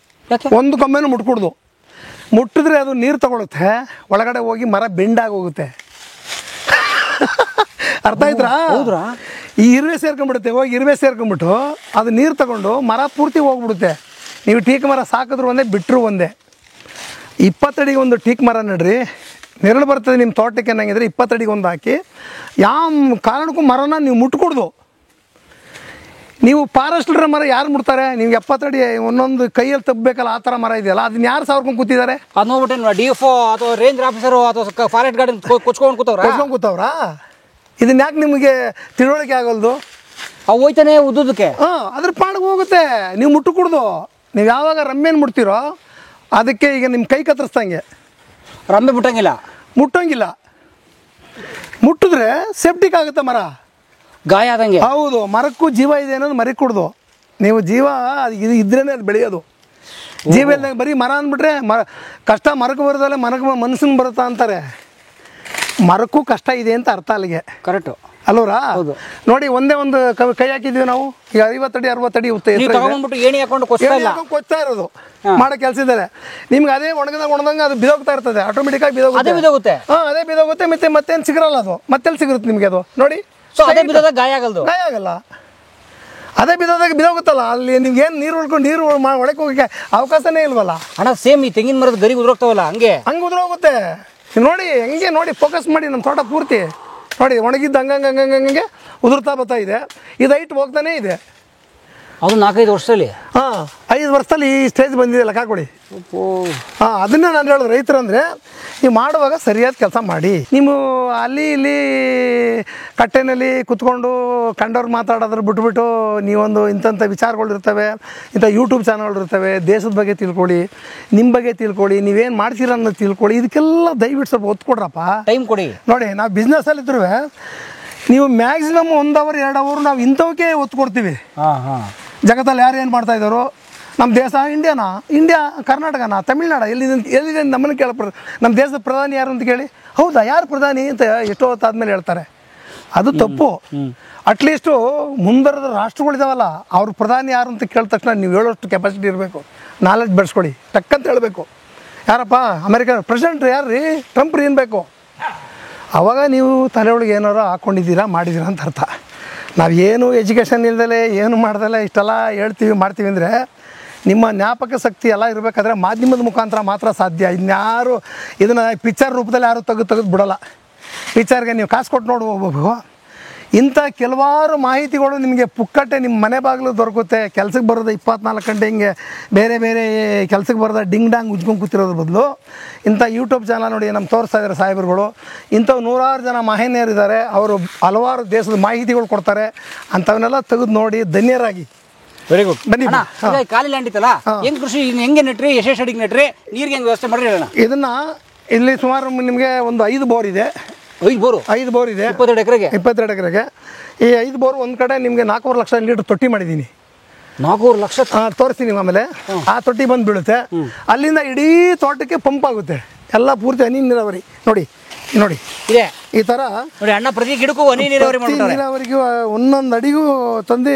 ಒಂದು ಕೊಂಬೆನೂ ಮುಟ್ಕೊಡ್ದು. ಮುಟ್ಟಿದ್ರೆ ಅದು ನೀರು ತಗೊಳುತ್ತೆ, ಒಳಗಡೆ ಹೋಗಿ ಮರ ಬೆಂಡಾಗಿ ಹೋಗುತ್ತೆ. ಅರ್ಥ ಆಯ್ತಾ? ಈ ಇರುವೆ ಸೇರ್ಕೊಂಡ್ಬಿಡುತ್ತೆ. ಹೋಗಿ ಇರುವೆ ಸೇರ್ಕೊಂಡ್ಬಿಟ್ಟು ಅದು ನೀರು ತಗೊಂಡು ಮರ ಪೂರ್ತಿ ಹೋಗ್ಬಿಡುತ್ತೆ. ನೀವು ಟೀಕ್ ಮರ ಸಾಕಿದ್ರು ಒಂದೇ, ಬಿಟ್ಟರು ಒಂದೇ. 20 ಅಡಿಗೆ ಒಂದು ಟೀಕ್ ಮರ ನಡ್ರಿ, ನೆರಳು ಬರ್ತದೆ ನಿಮ್ಮ ತೋಟಕ್ಕೆ. ಏನಾಗಿದ್ರೆ 20 ಅಡಿಗೆ ಒಂದು ಹಾಕಿ, ಯಾವ ಕಾರಣಕ್ಕೂ ಮರನ ನೀವು ಮುಟ್ಕೊಡ್ದು. ನೀವು ಫಾರೆಸ್ಟ್ರ ಮರ ಯಾರು ಮುಟ್ತಾರೆ? ನೀವು 70 ಅಡಿ ಒಂದೊಂದು ಕೈಯಲ್ಲಿ ತಪ್ಪಬೇಕಲ್ಲ, ಆ ಥರ ಮರ ಇದೆಯಲ್ಲ, ಅದನ್ನ ಯಾರು ಸಾವ್ರ್ಕೊಂಡು ಕೂತಿದ್ದಾರೆ? ಅದು ನೋಡ್ಬಿಟ್ಟೆ DFO ಅಥವಾ ರೇಂಜ್ ಆಫೀಸರು ಅಥವಾ ಫಾರೆಸ್ಟ್ ಗಾರ್ಡನ್ ಕೊಚ್ಕೊಂಡು ಕೂತವ್ರಾ? ಇದನ್ನ ಯಾಕೆ ನಿಮಗೆ ತಿಳುವಳಿಕೆ ಆಗಲ್ದು? ಅವು ಹೋಯ್ತಾನೆ ಉದ್ದಕ್ಕೆ. ಅದ್ರ ಪಾಡಿಗೆ ಹೋಗುತ್ತೆ. ನೀವು ಮುಟ್ಟುಕೂಡ್ದು. ನೀವು ಯಾವಾಗ ರಮ್ಮೇನು ಮುಟ್ತೀರೋ ಅದಕ್ಕೆ ಈಗ ನಿಮ್ಮ ಕೈ ಕತ್ತರಿಸ್ದಂಗೆ. ರಮ್ಮೆ ಮುಟ್ಟಂಗಿಲ್ಲ. ಮುಟ್ಟಿದ್ರೆ ಸೆಪ್ಟಿಕ್ ಆಗುತ್ತೆ ಮರ, ಗಾಯ ಆದಂಗೆ. ಹೌದು, ಮರಕ್ಕೂ ಜೀವ ಇದೆ ಅನ್ನೋದು ಮರಿ ಕುಡ್ದು. ನೀವು ಜೀವ ಇದು ಇದ್ರೇನೆ ಅದು ಬೆಳೆಯೋದು. ಜೀವ ಇಲ್ದಂಗೆ ಬರೀ ಮರ ಅಂದ್ಬಿಟ್ರೆ ಕಷ್ಟ ಮರಕ್ಕೆ ಬರೋದಲ್ಲ, ಮನಸ್ಸಿಗೆ ಬರುತ್ತಾ ಅಂತಾರೆ. ಮರಕ್ಕೂ ಕಷ್ಟ ಇದೆ ಅಂತ ಅರ್ಥ ಅಲ್ಲಿಗೆ. ಕರೆಕ್ಟ್ ಅಲ್ವರಾ? ನೋಡಿ, ಒಂದೇ ಒಂದು ಕೈ ಹಾಕಿದ್ವಿ ನಾವು. ಈಗ 50 ಅಡಿ 60 ಅಡಿ ಕೊಚ್ತಾ ಇರೋದು ಮಾಡೋ ಕೆಲಸ ಇದ್ದಾರೆ. ನಿಮ್ಗೆ ಅದೇ ಒಣದಂಗೆ ಅದು ಬಿದೋಗ್ತಾ ಇರ್ತದೆ. ಆಟೋಮೆಟಿಕ್ ಆಗಿ ಬಿದೋಗುತ್ತೆ. ಅದೇ ಬಿದೋಗುತ್ತೆ. ಮತ್ತೇನು ಸಿಗಲ್ಲ. ಅದು ಮತ್ತೆಲ್ಲಿ ಸಿಗುತ್ತೆ ನಿಮ್ಗೆ? ಅದು ನೋಡಿ, ಗಾಯ ಆಗಲ್ಲ. ಅದೇ ಬಿದೋಗುತ್ತಲ್ಲ, ಅಲ್ಲಿ ನಿಮ್ಗೆ ಏನು ನೀರು ಉಳ್ಕೊಂಡು ನೀರು ಒಳಕ್ಕೆ ಹೋಗಕ್ಕೆ ಅವಕಾಶನೇ ಇಲ್ವಲ್ಲ. ಅಣ್ಣ, ಸೇಮ್ ಈ ತೆಂಗಿನ ಮರದ ಗರಿ ಉದುರೋಗ್ತಾವಲ್ಲ, ಹಂಗೆ ಉದುರೋಗುತ್ತೆ. ನೋಡಿ, ಹೆಂಗೆ ನೋಡಿ, ಫೋಕಸ್ ಮಾಡಿ ನಮ್ಮ ತೋಟ ಪೂರ್ತಿ ನೋಡಿ. ಒಣಗಿದ್ದು ಹಂಗಂಗೆ ಉದುರ್ತಾ ಬರ್ತಾ ಇದೆ. ಇದು ಹೈಟ್ ಹೋಗ್ತಾನೆ ಇದೆ. ಅದು 4-5 ವರ್ಷದಲ್ಲಿ 5 ವರ್ಷದಲ್ಲಿ ಈ ಸ್ಟೇಜ್ ಬಂದಿದೆ ಲೆಕ್ಕ ಕೊಡಿ. ಅದನ್ನ ನಾನು ಹೇಳೋದು, ರೈತರು ಅಂದರೆ ನೀವು ಮಾಡುವಾಗ ಸರಿಯಾದ ಕೆಲಸ ಮಾಡಿ. ನೀವು ಅಲ್ಲಿ ಇಲ್ಲಿ ಕಟ್ಟೆನಲ್ಲಿ ಕುತ್ಕೊಂಡು ಕಂಡವ್ರು ಮಾತಾಡೋದ್ರ ಬಿಟ್ಬಿಟ್ಟು ನೀವೊಂದು ಇಂಥ ವಿಚಾರಗಳಿರ್ತವೆ, ಇಂಥ ಯೂಟ್ಯೂಬ್ ಚಾನಲ್ಗಳಿರ್ತವೆ. ದೇಶದ ಬಗ್ಗೆ ತಿಳ್ಕೊಳ್ಳಿ, ನಿಮ್ಮ ಬಗ್ಗೆ ತಿಳ್ಕೊಳ್ಳಿ, ನೀವೇನು ಮಾಡ್ತೀರ ಅನ್ನೋದು ತಿಳ್ಕೊಳ್ಳಿ. ಇದಕ್ಕೆಲ್ಲ ದಯವಿಟ್ಟು ಸ್ವಲ್ಪ ಒತ್ತು ಕೊಡ್ರಪ್ಪ, ಟೈಮ್ ಕೊಡಿ. ನೋಡಿ, ನಾವು ಬಿಸ್ನೆಸ್ಸಲ್ಲಿ ಇದ್ರೂ ನೀವು ಮ್ಯಾಕ್ಸಿಮಮ್ 1 ಅವರ್ 2 ಅವರ್ ನಾವು ಇಂಥವಕ್ಕೆ ಒತ್ತು ಕೊಡ್ತೀವಿ. ಜಗತ್ತಲ್ಲಿ ಯಾರು ಏನು ಮಾಡ್ತಾ ಇದ್ದಾರೆ? ನಮ್ಮ ದೇಶ ಇಂಡಿಯಾನಾ, ಇಂಡಿಯಾ ಕರ್ನಾಟಕನಾ, ತಮಿಳ್ನಾಡು, ಎಲ್ಲಿದೆ ನಮ್ಮನ್ನು ನಮ್ಮ ದೇಶದ ಪ್ರಧಾನಿ ಯಾರು ಅಂತ ಕೇಳಿ, ಹೌದಾ ಯಾರು ಪ್ರಧಾನಿ ಅಂತ ಎಷ್ಟೋ ಹೊತ್ತಾದ್ಮೇಲೆ ಹೇಳ್ತಾರೆ. ಅದು ತಪ್ಪು. ಅಟ್ಲೀಸ್ಟು ಮುಂಬರದ ರಾಷ್ಟ್ರಗಳಿದಾವಲ್ಲ, ಅವ್ರ ಪ್ರಧಾನಿ ಯಾರು ಅಂತ ಕೇಳಿದ ತಕ್ಷಣ ನೀವು ಹೇಳೋಷ್ಟು ಕೆಪಾಸಿಟಿ ಇರಬೇಕು, ನಾಲೆಡ್ಜ್ ಬೆಳೆಸ್ಕೊಡಿ, ಟಕ್ಕಂತ ಹೇಳಬೇಕು. ಯಾರಪ್ಪ ಅಮೆರಿಕ ಪ್ರೆಸಿಡೆಂಟ್ ಯಾರು ರೀ? ಟ್ರಂಪ್ ರೀ ಅನ್ಬೇಕು. ಆವಾಗ ನೀವು ತಲೆ ಒಳಗೆ ಏನಾರು ಹಾಕ್ಕೊಂಡಿದ್ದೀರಾ ಮಾಡಿದ್ದೀರಾ ಅಂತ ಅರ್ಥ. ನಾವೇನು ಎಜುಕೇಷನ್ ಇಲ್ದಲೆ ಏನು ಮಾಡ್ದಲೆ ಇಷ್ಟೆಲ್ಲ ಹೇಳ್ತೀವಿ ಮಾಡ್ತೀವಿ ಅಂದರೆ ನಿಮ್ಮ ಜ್ಞಾಪಕ ಶಕ್ತಿ ಎಲ್ಲ ಇರಬೇಕಾದ್ರೆ ಮಾಧ್ಯಮದ ಮುಖಾಂತರ ಮಾತ್ರ ಸಾಧ್ಯ. ಇನ್ಯಾರು ಇದನ್ನು ಪಿಕ್ಚರ್ ರೂಪದಲ್ಲಿ ಯಾರು ತೆಗೆದು ಬಿಡೋಲ್ಲ. ಪಿಕ್ಚರ್ಗೆ ನೀವು ಕಾಸು ಕೊಟ್ಟು ನೋಡಿ ಹೋಗ್ಬೇಕು. ಇಂಥ ಕೆಲವಾರು ಮಾಹಿತಿಗಳು ನಿಮಗೆ ಪುಕ್ಕಟ್ಟೆ ನಿಮ್ಮ ಮನೆ ಬಾಗಿಲು ದೊರಕುತ್ತೆ. ಕೆಲ್ಸಕ್ಕೆ ಬರೋದು 24 ಗಂಟೆ ಹಿಂಗೆ ಬೇರೆ ಬೇರೆ ಕೆಲ್ಸಕ್ಕೆ ಬರೋದ ಡಿಂಗ್ ಡಾಂಗ್ ಉಜ್ಕೊಂಡು ಕೂತಿರೋದ್ರ ಬದಲು ಇಂಥ ಯೂಟ್ಯೂಬ್ ಚಾನಲ್ ನೋಡಿ ನಮ್ಮ ತೋರಿಸ್ತಾ ಇದ್ದಾರೆ ಸಾಹೇಬರುಗಳು. ಇಂಥವು 100 ಜನ ಮಹನೀಯರಿದ್ದಾರೆ, ಅವರು ಹಲವಾರು ದೇಶದ ಮಾಹಿತಿಗಳು ಕೊಡ್ತಾರೆ. ಅಂಥವನ್ನೆಲ್ಲ ತೆಗೆದು ನೋಡಿ ಧನ್ಯರಾಗಿ. Very good. ಬನ್ನಿ. ಖಾಲಿ ಲ್ಯಾಂಡ್ ಇತ್ತಲ್ಲ, ಹೆಂಗ್ ಕೃಷಿ ಹೆಂಗೆ ನೆಟ್ರಿ, ಎಷ್ಟು ಅಡಿಗೆ ನೆಟ್ರಿ, ನೀರಿಗೆ ಹೆಂಗೆ ವ್ಯವಸ್ಥೆ ಮಾಡಿ ಹೇಳೋಣ. ಇದನ್ನು ಇಲ್ಲಿ ಸುಮಾರು ನಿಮಗೆ ಒಂದು 5 ಬೋರ್ ಇದೆ. 5 ಬೋರ್ ಇದೆ 22 ಎಕರೆಗೆ. ಈ 5 ಬೋರ್ ಒಂದು ಕಡೆ ನಿಮಗೆ 4.5 ಲಕ್ಷ ಲೀಟರ್ ತೊಟ್ಟಿ ಮಾಡಿದ್ದೀನಿ. 4 ಲಕ್ಷ ತೋರಿಸ್ತೀನಿ ಆಮೇಲೆ. ಆ ತೊಟ್ಟಿ ಬಂದು ಬೀಳುತ್ತೆ. ಅಲ್ಲಿಂದ ಇಡೀ ತೋಟಕ್ಕೆ ಪಂಪ್ ಆಗುತ್ತೆ. ಎಲ್ಲ ಪೂರ್ತಿ ಹನಿ ನೀರಾವರಿ. ನೋಡಿ ಇದೆ ಈ ಥರ ನೋಡಿ ಅಣ್ಣ, ಪ್ರತಿ ಗಿಡಕ್ಕೂ ಹನಿ ನೀರಾವರಿ ಮಾಡ್ತಾರೆ. ನೀರಾವರಿಗೂ ಒಂದೊಂದು ಅಡಿಗೂ ತಂದು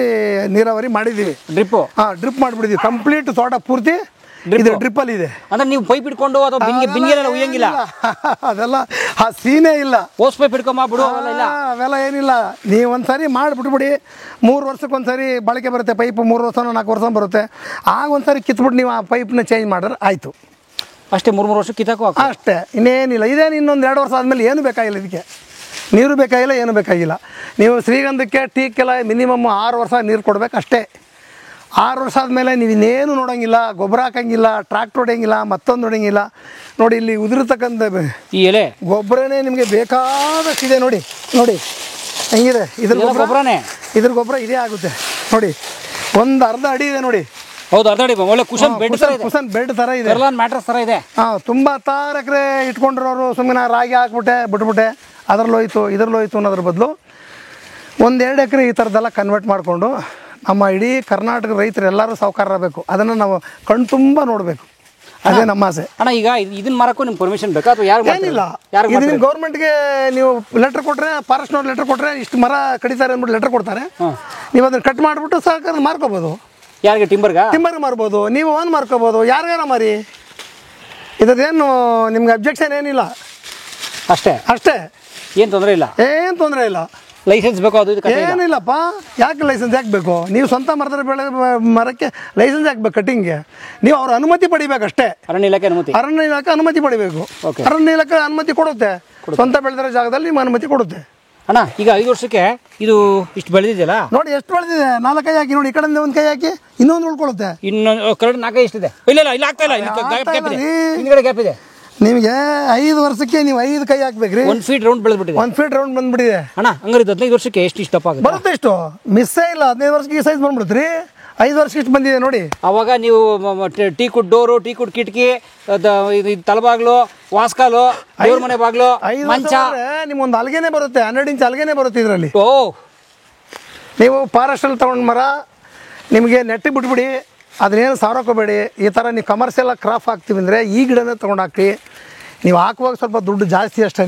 ನೀರಾವರಿ ಮಾಡಿದ್ದೀವಿ. ಡ್ರಿಪ್ ಮಾಡಿಬಿಟ್ಟಿದ್ದೀವಿ. ಕಂಪ್ಲೀಟ್ ತೋಟ ಪೂರ್ತಿ ಡ್ರಿಪ್ಪಲ್ಲಿ ಇದೆ. ಅಂದ್ರೆ ನೀವು ಪೈಪ್ ಇಟ್ಕೊಂಡು ಅಥವಾ ಬಿಂದಿಗೆಲ್ಲ ಉಯ್ಯಂಗಿಲ್ಲ? ಅದೆಲ್ಲ ಆ ಸೀನೇ ಇಲ್ಲ. ಓಸ್ ಪೈಪ್ ಇಟ್ಕೊಂಬಿಡು ಅವೆಲ್ಲ ಏನಿಲ್ಲ. ನೀವು ಒಂದ್ಸರಿ ಮಾಡಿಬಿಟ್ಬಿಡಿ. 3 ವರ್ಷಕ್ಕೊಂದ್ಸರಿ ಬಳಕೆ ಬರುತ್ತೆ ಪೈಪ್. 3 ವರ್ಷನೋ 4 ವರ್ಷ ಬರುತ್ತೆ. ಆಗ ಒಂದ್ಸರಿ ಕಿತ್ಬಿಟ್ಟು ನೀವು ಆ ಪೈಪ್ನ ಚೇಂಜ್ ಮಾಡಿದ್ರೆ ಆಯಿತು. ಅಷ್ಟೇ. 3 ವರ್ಷಕ್ಕೆ ಕಿತ್ತಾಕೋ ಅಷ್ಟೇ, ಇನ್ನೇನಿಲ್ಲ. ಇದೇನು ಇನ್ನೊಂದು 2 ವರ್ಷ ಆದಮೇಲೆ ಏನು ಬೇಕಾಗಿಲ್ಲ. ಇದಕ್ಕೆ ನೀರು ಬೇಕಾಗಿಲ್ಲ, ಏನು ಬೇಕಾಗಿಲ್ಲ. ನೀವು ಶ್ರೀಗಂಧಕ್ಕೆ ಟೀಕ್ಕೆಲ್ಲ ಮಿನಿಮಮ್ 6 ವರ್ಷ ನೀರು ಕೊಡ್ಬೇಕು ಅಷ್ಟೇ. 6 ವರ್ಷ ಆದಮೇಲೆ ನೀವು ಇನ್ನೇನು ನೋಡೋಂಗಿಲ್ಲ, ಗೊಬ್ಬರ ಹಾಕೋಂಗಿಲ್ಲ, ಟ್ರಾಕ್ಟರ್ ಹೊಡೆಯಂಗಿಲ್ಲ, ಮತ್ತೊಂದು ಹೊಡೆಯಂಗಿಲ್ಲ. ನೋಡಿ ಇಲ್ಲಿ ಉದುರಿರ್ತಕ್ಕಂಥ ಈ ಎಲೆ ಗೊಬ್ಬರನೇ ನಿಮಗೆ ಬೇಕಾದಷ್ಟಿದೆ. ನೋಡಿ ಹೆಂಗಿದೆ ಇದ್ರ ಗೊಬ್ಬರ ಇದೇ ಆಗುತ್ತೆ. ನೋಡಿ ಒಂದು ಅರ್ಧ ಅಡಿ ಇದೆ ನೋಡಿ. ಹೌದು, ಅರ್ಧ ಅಡಿ. ಒಳ್ಳೆ ಕುಶನ್ ಬೆಡ್ ಥರ ಇದೆ, ಮ್ಯಾಟ್ರಸ್ ಥರ ಇದೆ. ತುಂಬ 16 ಎಕರೆ ಇಟ್ಕೊಂಡಿರೋರು ಸುಮ್ಮನೆ ರಾಗಿ ಬಿಟ್ಬಿಟ್ಟೆ ಇದ್ರಲ್ಲೋಯ್ತು ಅನ್ನೋದ್ರ ಬದಲು 1-2 ಎಕರೆ ಈ ಥರದ್ದೆಲ್ಲ ಕನ್ವರ್ಟ್ ಮಾಡಿಕೊಂಡು ನಮ್ಮ ಇಡೀ ಕರ್ನಾಟಕ ರೈತರು ಎಲ್ಲರೂ ಸಾಹುಕಾರರಾಗಬೇಕು. ಅದನ್ನು ನಾವು ಕಣ್ಣು ತುಂಬ ನೋಡಬೇಕು. ಅದೇ ನಮ್ಮ ಆಸೆ. ಅಣ್ಣ, ಈಗ ಇದನ್ನ ಮಾರಕ್ಕೂ ನಿಮ್ಗೆ ಪರ್ಮಿಷನ್ ಬೇಕಾ ಅಥವಾ ಯಾರು? ಏನಿಲ್ಲ. ಇದನ್ನ ಗೌರ್ಮೆಂಟ್ಗೆ ನೀವು ಲೆಟರ್ ಕೊಟ್ಟರೆ, ಫಾರೆಸ್ಟ್ನವ್ರು ಲೆಟರ್ ಕೊಟ್ಟರೆ ಇಷ್ಟು ಮರ ಕಡಿತಾರೆ ಅಂದ್ಬಿಟ್ಟು ಲೆಟರ್ ಕೊಡ್ತಾರೆ. ನೀವು ಅದನ್ನು ಕಟ್ ಮಾಡಿಬಿಟ್ಟು ಸರ್ಕಾರ ಮಾರ್ಕೋಬೋದು. ಯಾರಿಗೆ? ಟಿಂಬರ್ಗೆ ಮಾರ್ಬೋದು, ನೀವು ಒಂದು ಮಾರ್ಕೋಬೋದು, ಯಾರಿಗಾರ ಮಾರಿ. ಇದೇನು ನಿಮ್ಗೆ ಅಬ್ಜೆಕ್ಷನ್ ಏನಿಲ್ಲ. ಅಷ್ಟೇ. ಏನು ತೊಂದರೆ ಇಲ್ಲ. ಲೈಸೆನ್ಸ್ ಬೇಕು? ಅದು ಏನಿಲ್ಲಪ್ಪ. ಯಾಕೆ ಲೈಸೆನ್ಸ್ ಯಾಕೆ ಬೇಕು? ನೀವು ಸ್ವಂತ ಮರಕ್ಕೆ ಲೈಸೆನ್ಸ್ ಯಾಕೆ ಬೇಕು? ಕಟಿಂಗ್ಗೆ ನೀವು ಅವ್ರ ಅನುಮತಿ ಪಡಿಬೇಕಷ್ಟೇ. ಅರಣ್ಯ ಇಲಾಖೆ ಅನುಮತಿ ಪಡಿಬೇಕು. ಅರಣ್ಯ ಇಲಾಖೆ ಅನುಮತಿ ಕೊಡುತ್ತೆ. ಸ್ವಂತ ಬೆಳೆದಿರೋ ಜಾಗದಲ್ಲಿ ನಿಮ್ಗೆ ಅನುಮತಿ ಕೊಡುತ್ತೆ. ಅಣ್ಣ, ಈಗ 5 ವರ್ಷಕ್ಕೆ ಇದು ಇಷ್ಟು ಬೆಳೆದಿದೆಯಲ್ಲ ನೋಡಿ. ಎಷ್ಟು ಬೆಳೆದಿದೆ? 4 ಕೈ ಹಾಕಿ ನೋಡಿ. ಈ ಕಡೆಯಿಂದ 1 ಕೈ ಹಾಕಿ ಇನ್ನೊಂದು ಉಳ್ಕೊಳ್ಳುತ್ತೆ. ಇನ್ನೊಂದು ಕರೆಕ್ಟ್ 4 ಎಷ್ಟಿದೆ? ಇಲ್ಲ ಆಗ್ತಾ ಇಲ್ಲ. ಹಿಂದ್ಗಡೆ ಗ್ಯಾಪ್ ಇದೆ. ನಿಮಗೆ 5 ವರ್ಷಕ್ಕೆ ನೀವು 5 ಕೈ ಹಾಕ್ಬೇಕ್ರಿ. 1 ಫೀಟ್ ರೌಂಡ್ ಬೆಳೆದ್ಬಿಟ್ಟಿದೆ. 1 ಫೀಟ್ ರೌಂಡ್ ಬಂದ್ಬಿಟ್ಟಿದೆ. ಅಣ್ಣ, ಹಂಗಾರೆ 15 ವರ್ಷಕ್ಕೆ ಎಷ್ಟು ಇಷ್ಟ ಬರುತ್ತೆ? ಇಷ್ಟು ಮಿಸ್ಸೇ ಇಲ್ಲ. 15 ವರ್ಷಕ್ಕೆ ಈ ಸೈಜ್ ಬಂದ್ಬಿಡುತ್ರಿ. 5 ವರ್ಷಕ್ಕೆ ಇಷ್ಟು ಬಂದಿದೆ ನೋಡಿ. ಅವಾಗ ನೀವು teak wood door, teak wood ಕಿಟಕಿ, ತಲಬಾಗ್ಲು, ವಾಸ್ಕಾಲು, ದೇವ್ರ ಮನೆ ಬಾಗ್ಲು, ಮಂಚ, ನಿಮ್ಗೊಂದು ಅಲ್ಗೆನೆ ಬರುತ್ತೆ. 12 ಇಂಚ್ ಅಲ್ಗೆನೆ ಬರುತ್ತೆ ಇದರಲ್ಲಿ. ನೀವು ಫಾರೆಸ್ಟಲ್ಲಿ ತಗೊಂಡು ಮರ ನಿಮಗೆ ನೆಟ್ಟಿಗೆ ಬಿಟ್ಬಿಡಿ. ಅದನ್ನೇನು ಸಾರೋಕೋಬೇಡಿ. ಈ ಥರ ನೀವು ಕಮರ್ಷಿಯಲ್ ಕ್ರಾಪ್ ಹಾಕ್ತೀವಿ ಅಂದರೆ ಈ ಗಿಡನೇ ತೊಗೊಂಡು ಹಾಕಿ. ನೀವು ಹಾಕುವಾಗ ಸ್ವಲ್ಪ ದುಡ್ಡು ಜಾಸ್ತಿ ಅಷ್ಟೇ.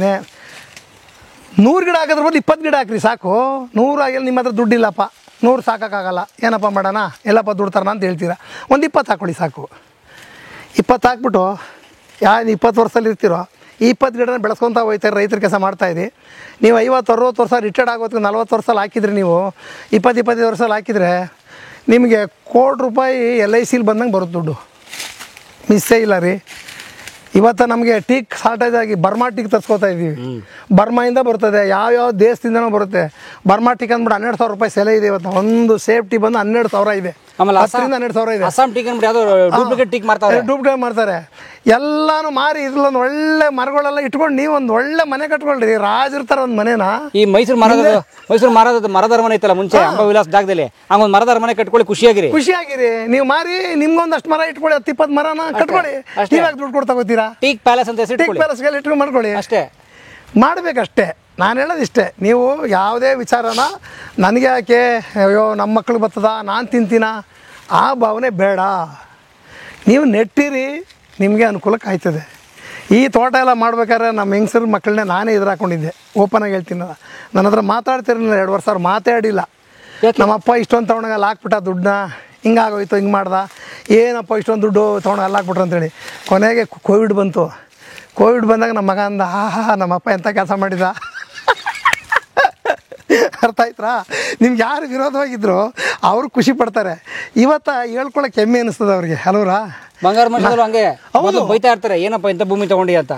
100 ಗಿಡ ಹಾಕಿದ್ರ ಬದಲು 20 ಗಿಡ ಹಾಕ್ರಿ ಸಾಕು. 100 ಆಗಿಲ್ಲ, ನಿಮ್ಮ ಹತ್ರ ದುಡ್ಡಿಲ್ಲಪ್ಪ, 100 ಸಾಕೋಕ್ಕಾಗಲ್ಲ, ಏನಪ್ಪ ಮಾಡೋಣ, ಎಲ್ಲಪ್ಪ ದುಡ್ಡು ತರೋಣ ಅಂತ ಹೇಳ್ತೀರಾ. ಒಂದು 20 ಹಾಕ್ಕೊಳ್ಳಿ ಸಾಕು. 20 ಹಾಕ್ಬಿಟ್ಟು 20 ವರ್ಷದಲ್ಲಿ ಇರ್ತೀರೋ ಈ 20 ಗಿಡನ ಬೆಳೆಸ್ಕೊತಾ ಹೋಗ್ತಾರೆ. ರೈತರ ಕೆಲಸ ಮಾಡ್ತಾಯಿರಿ. ನೀವು 50-60 ವರ್ಷ ರಿಟೈರ್ಡ್ ಆಗೋದಕ್ಕೆ 40 ವರ್ಷದಲ್ಲಿ ಹಾಕಿದ್ರಿ. ನೀವು 20-25 ವರ್ಷದಲ್ಲಿ ಹಾಕಿದರೆ ನಿಮಗೆ ₹1,00,00,000 LICಲಿ ಬಂದಂಗೆ ಬರುತ್ತೆ ದುಡ್ಡು. ಮಿಸ್ಸೇ ಇಲ್ಲ ರೀ. ಇವತ್ತು ನಮಗೆ ಟೀಕ್ ಶಾರ್ಟೇಜ್ ಆಗಿ ಬರ್ಮಾ ಟೀಕ್ ತರಿಸ್ಕೋತಾ ಇದ್ದೀವಿ. ಬರ್ಮಾಯಿಂದ ಬರ್ತದೆ, ಯಾವ್ಯಾವ ದೇಶದಿಂದನೂ ಬರುತ್ತೆ. ಬರ್ಮಾ ಟೀಕ್ ಅಂದ್ಬಿಟ್ಟು ₹12,000 ಸೆಲೆ ಇದೆ ಇವತ್ತು. ಒಂದು ಸೇಫ್ಟಿ ಬಂದು ₹12,000 ಇದೆ. 10,000 ಇದೆ. ಅಸ್ಸಾಂ ಟೀಕ್ ಡೂಪ್ಲಿಕೇಟ್ ಮಾಡ್ತಾರೆ. ಎಲ್ಲಾನು ಮಾರಿ ಇದ್ರಲ್ಲೊಂದು ಒಳ್ಳೆ ಮರಗಳೆಲ್ಲ ಇಟ್ಕೊಂಡು ನೀವು ಒಂದು ಒಳ್ಳೆ ಮನೆ ಕಟ್ಕೊಳ್ರಿ. ರಾಜರ್ತಾರ ಒಂದು ಮನೆನ. ಈ ಮೈಸೂರು ಮರದ ಮನೆ ಇತ್ತಲ್ಲ ಮುಂಚೆ ಅಂಬವಿಲಾಸ್ ಜಾಗದಲ್ಲಿ, ಹಂಗೊಂದು ಮರದ ಮನೆ ಕಟ್ಕೊಳ್ಳಿ. ಖುಷಿಯಾಗಿರಿ. ನೀವು ಮಾರಿ ನಿಮ್ಗೊಂದಷ್ಟು ಮರ ಇಟ್ಕೊಳ್ಳಿ. 10-20 ಮರನ ಕಟ್ಕೊಳ್ಳಿ. ನೀವಾಗ ದುಡ್ಡು ಕೊಡ್ತಾ ಹೋಗ್ತೀರಾ. ಟೀಕ್ ಪ್ಯಾಲೇಸ್ ಅಂತ ಇಟ್ಕೊಂಡು ಮಾಡ್ಕೊಳ್ಳಿ. ಅಷ್ಟೇ ಮಾಡ್ಬೇಕಷ್ಟೇ. ನಾನು ಹೇಳೋದು ಇಷ್ಟೇ, ನೀವು ಯಾವುದೇ ವಿಚಾರನ ನನಗೆ ಯಾಕೆ, ಅಯ್ಯೋ ನಮ್ಮ ಮಕ್ಳಿಗೆ ಬರ್ತದ, ನಾನು ತಿಂತೀನ, ಆ ಭಾವನೆ ಬೇಡ. ನೀವು ನೆಟ್ಟಿರಿ, ನಿಮಗೆ ಅನುಕೂಲಕ್ಕೆ ಆಯ್ತದೆ. ಈ ತೋಟ ಎಲ್ಲ ಮಾಡ್ಬೇಕಾದ್ರೆ ನಮ್ಮ ಹೆಂಗಸರ ಮಕ್ಕಳನ್ನೇ ನಾನೇ ಹಾಕೊಂಡಿದ್ದೆ, ಓಪನಾಗಿ ಹೇಳ್ತೀನಿ. ನನ್ನ ಹತ್ರ ಮಾತಾಡ್ತಿರಲಿಲ್ಲ 2 ವರ್ಷ, ಅವ್ರು ಮಾತಾಡಿಲ್ಲ. ನಮ್ಮಪ್ಪ ಇಷ್ಟೊಂದು ತೊಗೊಂಡಾಗ ಅಲ್ಲಿ ಹಾಕ್ಬಿಟ್ಟ ದುಡ್ಡನ್ನ, ಹಿಂಗಾಗೋಯ್ತು, ಹಿಂಗೆ ಮಾಡ್ದ, ಏನಪ್ಪ ಇಷ್ಟೊಂದು ದುಡ್ಡು ತೊಗೊಂಡು ಅಲ್ಲಿ ಹಾಕ್ಬಿಟ್ರು ಅಂತೇಳಿ. ಕೊನೆಗೆ ಕೋವಿಡ್ ಬಂತು. ಕೋವಿಡ್ ಬಂದಾಗ ನಮ್ಮ ಮಗ ಅಂದ, ನಮ್ಮಪ್ಪ ಎಂಥ ಕೆಲಸ ಮಾಡಿದ. ಅರ್ಥ ಆಯ್ತಾ? ನಿಮ್ಗೆ ಯಾರು ವಿರೋಧವಾಗಿದ್ರು ಅವರು ಖುಷಿ ಪಡ್ತಾರೆ. ಇವತ್ತು ಹೇಳ್ಕೊಳಕ್ಕೆ ಹೆಮ್ಮೆ ಅನಿಸ್ತದೆ ಅವ್ರಿಗೆ, ಅಲ್ವರಾ? ಬಂಗಾರ ಮನುಷ್ಯರು ಹಂಗೆ ಹೌದು ಬೈತಾ ಇರ್ತಾರೆ, ಏನಪ್ಪ ಇಂಥ ಭೂಮಿ ತಗೊಂಡಿ ಅಂತ.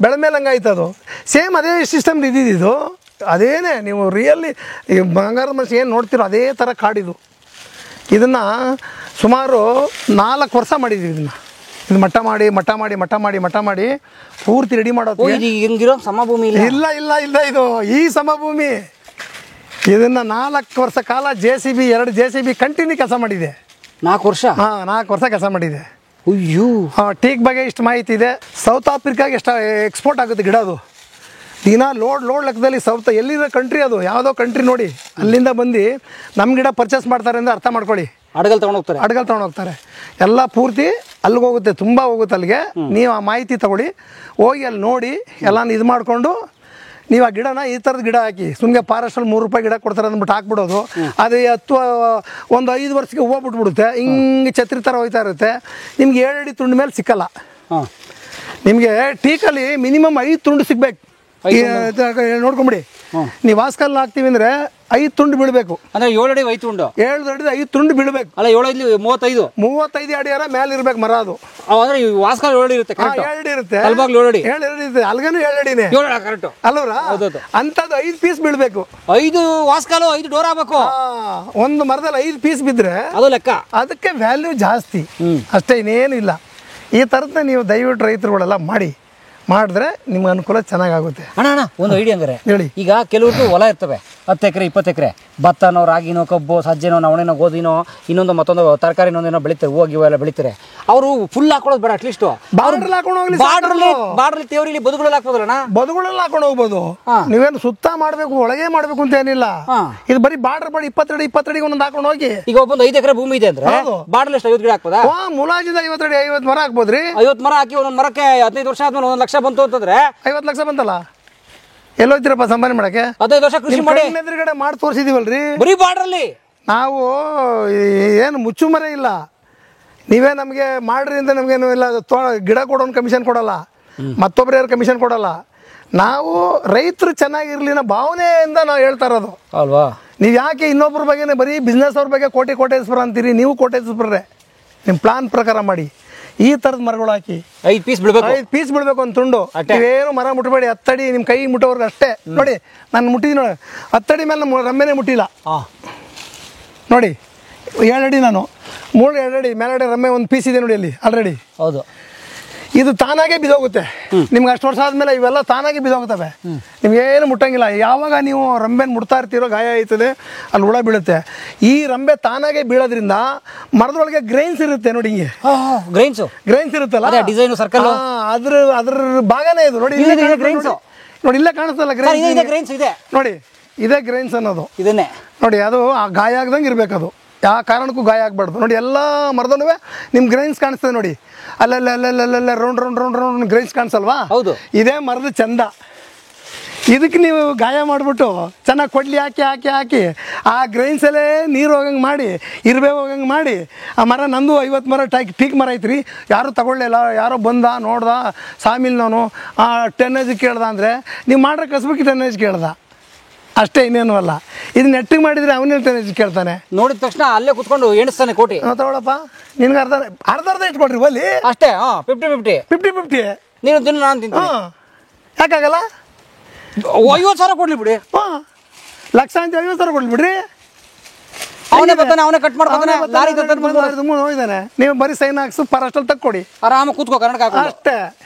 ಬೆಳೆದ್ಮೇಲೆ ಹಂಗಾಯ್ತು. ಅದು ಸೇಮ್ ಅದೇ ಸಿಸ್ಟಮ್ ಇದ್ದಿದ್ದು. ಅದೇನೇ ನೀವು ರಿಯಲ್ಲಿ ಈ ಬಂಗಾರದ ಮನುಷ್ಯ ಏನು ನೋಡ್ತಿರೋ ಅದೇ ಥರ ಕಾಡಿದು. ಇದನ್ನು ಸುಮಾರು 4 ವರ್ಷ ಮಾಡಿದ್ದೀವಿ. ಇದು ಮಟ್ಟ ಮಾಡಿ ಪೂರ್ತಿ ರೆಡಿ ಮಾಡೋದು. ಹಿಂಗಿರೋ ಸಮಭೂಮಿ ಇಲ್ಲ ಇದು ಈ ಸಮಭೂಮಿ. ಇದನ್ನು 4 ವರ್ಷ ಕಾಲ JCB 2 JCB ಕಂಟಿನ್ಯೂ ಕೆಲಸ ಮಾಡಿದೆ. 4 ವರ್ಷ? ಹಾಂ, 4 ವರ್ಷ ಕೆಲಸ ಮಾಡಿದೆ. ಅಯ್ಯೋ. ಟೀಕ್ ಬಗ್ಗೆ ಇಷ್ಟು ಮಾಹಿತಿ ಇದೆ. ಸೌತ್ ಆಫ್ರಿಕಾಗೆ ಎಷ್ಟು ಎಕ್ಸ್ಪೋರ್ಟ್ ಆಗುತ್ತೆ ಗಿಡ. ಅದು ದಿನ ಲೋಡ್ ಲೆಕ್ಕದಲ್ಲಿ ಎಲ್ಲಿರೋ ಕಂಟ್ರಿ, ಅದು ಯಾವುದೋ ಕಂಟ್ರಿ ನೋಡಿ, ಅಲ್ಲಿಂದ ಬಂದು ನಮ್ಮ ಗಿಡ ಪರ್ಚೇಸ್ ಮಾಡ್ತಾರೆ ಅಂದರೆ ಅರ್ಥ ಮಾಡ್ಕೊಳ್ಳಿ. ಅಡಗಲ್ ತೊಗೊಂಡು ಹೋಗ್ತಾರೆ. ಎಲ್ಲ ಪೂರ್ತಿ ಅಲ್ಲಿಗೆ ಹೋಗುತ್ತೆ, ತುಂಬ ಹೋಗುತ್ತೆ ಅಲ್ಲಿಗೆ. ನೀವು ಆ ಮಾಹಿತಿ ತಗೊಳ್ಳಿ, ಹೋಗಿ ಅಲ್ಲಿ ನೋಡಿ ಎಲ್ಲ ಇದು ಮಾಡಿಕೊಂಡು ನೀವು ಆ ಗಿಡನ ಈ ಥರದ ಗಿಡ ಹಾಕಿ. ಸುಮ್ಮನೆ ಫಾರೆಸ್ಟಲ್ಲಿ ₹3 ಗಿಡ ಕೊಡ್ತಾರೆ ಅಂದ್ಬಿಟ್ಟು ಹಾಕ್ಬಿಡೋದು. ಅದು ಒಂದು 5 ವರ್ಷಕ್ಕೆ ಹೂವು ಬಿಟ್ಬಿಡುತ್ತೆ, ಹಿಂಗೆ ಛತ್ರಿ ಥರ ಹೋಯ್ತಾ ಇರುತ್ತೆ. ನಿಮ್ಗೆ 7 ಅಡಿ ತುಂಡು ಮೇಲೆ ಸಿಕ್ಕಲ್ಲ. ನಿಮಗೆ ಟೀಕಲ್ಲಿ ಮಿನಿಮಮ್ 5 ತುಂಡು ಸಿಗ್ಬೇಕು. ನೋಡ್ಕೊಂಬಿಡಿ, ನೀವು ವಾಸ್ಕಲ್ ಹಾಕ್ತೀವಿ ಅಂದರೆ 5 ತುಂಡು ಬೀಳಬೇಕು. ಅಂದರೆ 7 ಅಡಿ 5 ತುಂಡು, 7 ಅಡಿ 5 ತುಂಡು ಬೀಳಬೇಕು. ಅಲ್ಲ 7 ಅಡಿ 35 ಅಡಿಯಾರ ಮೇಲೆ ಇರ್ಬೇಕು ಮರ. ಅದು ಅಂದರೆ ವಾಸ್ಕಲ್ 7 ಅಡಿ ಇರುತ್ತೆ, 7 ಅಡಿ ಇರುತ್ತೆ. 7 ಅಡಿ ಇರುತ್ತೆ, ಅಲ್ಗನು 7 ಅಡಿನೇ ಕರೆಕ್ಟ್ ಅಲ್ವರಾ? ಅಂಥದ್ದು 5 ಪೀಸ್ ಬೀಳಬೇಕು. 5 ವಾಸ್ಕಲು 5 ಡೋರ್ ಆಗಬೇಕು. ಒಂದು ಮರದಲ್ಲಿ 5 ಪೀಸ್ ಬಿದ್ದರೆ ಅದು ಲೆಕ್ಕ. ಅದಕ್ಕೆ ವ್ಯಾಲ್ಯೂ ಜಾಸ್ತಿ, ಅಷ್ಟೇ, ಇನ್ನೇನು ಇಲ್ಲ. ಈ ಥರದ ನೀವು ದಯವಿಟ್ಟು ರೈತರುಗಳೆಲ್ಲ ಮಾಡಿದ್ರೆ ನಿಮ್ಗೆ ಅನುಕೂಲ ಚೆನ್ನಾಗುತ್ತೆ. ಅಣ್ಣ ಒಂದು ಐಡಿಯಾ ಹಂಗಾರೆ ಹೇಳಿ. ಈಗ ಕೆಲವ್ರದ್ದು ಹೊಲ ಇರ್ತವೆ 10 ಎಕರೆ 20 ಎಕರೆ, ಭತ್ತನೋ ರಾಗಿನೋ ಕಬ್ಬು ಸಜ್ಜೆನೋ ನವಣೆನೋ ಗೋಧಿನೋ ಇನ್ನೊಂದು ಮತ್ತೊಂದು ತರಕಾರಿ ಇನ್ನೊಂದೇನೋ ಬೆಳಿತಾರೆ, ಹೂವು ಎಲ್ಲ ಬೆಳಿತಾರೆ. ಅವರು ಫುಲ್ ಹಾಕೊಳ್ಳೋದು ಬೇಡ, ಅಟ್ಲೀಸ್ಟ್ ಬಾರ್ಡರ್ ಹಾಕೊಂಡು ಹೋಗ್ಲಿ. ಬಾರ್ಡರ್ ತೇವರಿಲಿ ಬದುಗಳಲ್ಲಿ ಹಾಕ್ಬೋದಲ್ಲ? ಬದುಗಳಲ್ಲಿ ಹಾಕೊಂಡು ಹೋಗ್ಬೋದು. ನೀವೇನು ಸುತ್ತ ಮಾಡಬೇಕು, ಒಳಗೆ ಮಾಡಬೇಕು ಅಂತ ಏನಿಲ್ಲ. ಇದು ಬರೀ ಬಾರ್ಡರ್ 20 ಅಡಿ 20 ಅಡಿಗೆ ಒಂದೊಂದು ಹಾಕೊಂಡು ಹೋಗಿ. ಈಗ ಒಬ್ಬೊಂದು 5 ಎಕರೆ ಭೂಮಿ ಇದೆ ಅಂದ್ರೆ ಬಾರ್ಡರ್ ಎಷ್ಟು 50 ಗಿಡ ಹಾಕ್ಬೋದಾ? ಮುಲಾಜಿಂದ 50 ಅಡಿ 50 ಮರ ಹಾಕ್ಬೋದ್ರಿ. 50 ಮರ ಹಾಕಿ ಒಂದೊಂದು ಮರಕ್ಕೆ 15 ವರ್ಷ ಆದ್ಮೇಲೆ 1 ಲಕ್ಷ ಬಂತು ಅಂತಂದ್ರೆ 50 ಲಕ್ಷ ಬಂತಲ್ಲ. ಎಲ್ಲೋಯ್ತಿರಪ್ಪ ಸಂಪಾದನೆ ಮಾಡಕ್ಕೆ? 15 ವರ್ಷ ಕೃಷಿ ಮಾಡಿ ಎದುರುಗಡೆ ಮಾಡಿ ತೋರಿಸಿದೀವಲ್ರಿ. ಬರೀ ಬಾರ್ಡ್ರಲ್ಲಿ ನಾವು ಏನು ಮುಚ್ಚು ಮರ ಇಲ್ಲ. ನೀವೇ ನಮಗೆ ಮಾಡ್ರಿ ಅಂತ ನಮಗೇನು ಇಲ್ಲ. ಗಿಡ ಕೊಡೋನು ಕಮಿಷನ್ ಕೊಡಲ್ಲ, ಮತ್ತೊಬ್ರು ಯಾರು ಕಮಿಷನ್ ಕೊಡಲ್ಲ. ನಾವು ರೈತರು ಚೆನ್ನಾಗಿರ್ಲಿ ಅನ್ನೋ ಭಾವನೆಯಿಂದ ನಾವು ಹೇಳ್ತಾ ಇರೋದು ಅಲ್ವಾ. ನೀವು ಯಾಕೆ ಇನ್ನೊಬ್ಬರ ಬಗ್ಗೆನೇ ಬರೀ ಬಿಸ್ನೆಸ್ ಅವ್ರ ಬಗ್ಗೆ ಕೋಟೇಶ್ವರ ಅಂತೀರಿ? ನೀವು ಕೋಟೇಶ್ವರರೇ, ನಿಮ್ಮ ಪ್ಲಾನ್ ಪ್ರಕಾರ ಮಾಡಿ. ಈ ಥರದ ಮರಗಳು ಹಾಕಿ 5 ಪೀಸ್ ಬಿಡಬೇಕು. 5 ಪೀಸ್ ಬಿಡಬೇಕು ಒಂದು ತುಂಡು. ನೀವೇನು ಮರ ಮುಟ್ಟಬೇಡಿ. 10 ಅಡಿ ನಿಮ್ಮ ಕೈ ಮುಟ್ಟೋರ್ಗೆ ಅಷ್ಟೇ. ನೋಡಿ ನಾನು ಮುಟ್ಟಿದ್ದೀನಿ ನೋಡಿ, 10 ಅಡಿ ಮೇಲೆ ನಮ್ಮ ರಮ್ಮೆನೇ ಮುಟ್ಟಿಲ್ಲ ನೋಡಿ. 7 ಅಡಿ ನಾನು 7 ಅಡಿ ಮೇಲಡೆ ರಮ್ಮೆ ಒಂದು ಪೀಸ್ ಇದೆ ನೋಡಿ ಅಲ್ಲಿ ಆಲ್ರೆಡಿ. ಹೌದು, ಇದು ತಾನಾಗೆ ಬಿದ್ದೋಗುತ್ತೆ. ನಿಮ್ಗೆ ಅಷ್ಟು ವರ್ಷ ಆದಮೇಲೆ ಇವೆಲ್ಲ ತಾನಾಗೆ ಬಿದ್ದೋಗ್ತವೆ. ನಿಮ್ಗೇನು ಮುಟ್ಟಂಗಿಲ್ಲ. ಯಾವಾಗ ನೀವು ರಂಬೆನ ಮುಟ್ತಾ ಇರ್ತೀರೋ ಗಾಯ ಆಯ್ತದೆ, ಅಲ್ಲಿ ಹುಳ ಬೀಳುತ್ತೆ. ಈ ರಂಬೆ ತಾನಾಗೆ ಬೀಳೋದ್ರಿಂದ ಮರದೊಳಗೆ ಗ್ರೈನ್ಸ್ ಇರುತ್ತೆ ನೋಡಿ. ಹಿಂಗೆ ಗ್ರೈನ್ಸ್ ಇರುತ್ತಲ್ಲ, ಡಿಸೈನ್ ಸರ್ಕಲ್, ಅದ್ರ ಭಾಗನೇ ಇದು ನೋಡಿ. ನೋಡಿ ಇಲ್ಲೇ ಕಾಣಿಸ್ತಲ್ಲ ಗ್ರೈನ್ಸ್ ಇದೆ ನೋಡಿ. ಇದೇ ಗ್ರೈನ್ಸ್ ಅನ್ನೋದು ಇದನ್ನೇ ನೋಡಿ. ಅದು ಆ ಗಾಯ ಆಗ್ದಂಗೆ ಇರ್ಬೇಕು. ಅದು ಯಾವ ಕಾರಣಕ್ಕೂ ಗಾಯ ಆಗ್ಬಾರ್ದು ನೋಡಿ. ಎಲ್ಲ ಮರದಲ್ಲೂ ನಿಮ್ಮ ಗ್ರೈನ್ಸ್ ಕಾಣಿಸ್ತದೆ ನೋಡಿ. ಅಲ್ಲೆಲ್ಲ ರೌಂಡ್ ಗ್ರೈನ್ಸ್ ಕಾಣಿಸಲ್ವಾ? ಹೌದು, ಇದೇ ಮರದ ಚಂದ. ಇದಕ್ಕೆ ನೀವು ಗಾಯ ಮಾಡಿಬಿಟ್ಟು ಚೆನ್ನಾಗಿ ಕೊಡ್ಲಿ ಹಾಕಿ ಆ ಗ್ರೈನ್ಸಲ್ಲೇ ನೀರು ಹೋಗಂಗೆ ಮಾಡಿ, ಇರುವೆ ಹೋಗಂಗೆ ಮಾಡಿ ಆ ಮರ. ನಂದು 50 ಮರ ಟೀಕ್ ಮರ ಐತ್ರಿ, ಯಾರೂ ತಗೊಳ್ಳಿಲ್ಲ. ಯಾರೋ ಬಂದ ನೋಡ್ದ ಸಾಮಿಲ್ನವನು 10 ಕೇಳ್ದ ಅಂದರೆ ನೀವು ಮಾಡ್ರೆ ಕಸ್ಬಕ್ಕೆ 10 ಕೇಳ್ದ ಅಷ್ಟೇ, ಇನ್ನೇನು ಅಲ್ಲ. ಇದು ನೆಟ್ಟಿಗೆ ಮಾಡಿದರೆ ಅವನೇ 10 ಕೇಳ್ತಾನೆ. ನೋಡಿದ ತಕ್ಷಣ ಅಲ್ಲೇ ಕುತ್ಕೊಂಡು ಎಣಿಸ್ತಾನೆ ಕೋಟಿ. ತಗೊಳಪ್ಪ ನಿನ್ಗೆ ಅರ್ಧ ಇಟ್ಕೊಳ್ರಿ ಒಲ್ಲಿ ಅಷ್ಟೇ. 50-50 ನೀನು ತಿನ್ನು ನಾನು ತಿಂತೀನಿ. ಯಾಕಾಗಲ್ಲ? 50,000 ಕೊಡ್ಲಿ ಬಿಡಿ. ಲಕ್ಷ ಅಂತ 50,000 ಕೊಡ್ಲಿ ಬಿಡ್ರಿ. ಅವನೇ ಬರ್ತಾನೆ, ಅವನೇ ಕಟ್ ಮಾಡ್ತಾನೆ, ಹೋಗಿದ್ದಾನೆ. ನೀವು ಬರೀ ಸೈನ್ ಹಾಕ್ಸು ಫಾರೆಸ್ಟಲ್ಲಿ ತಕ್ಕೊಡಿ, ಆರಾಮ ಕೂತ್ಕೋ ಕರ್ನಾಟಕ ಅಷ್ಟೇ.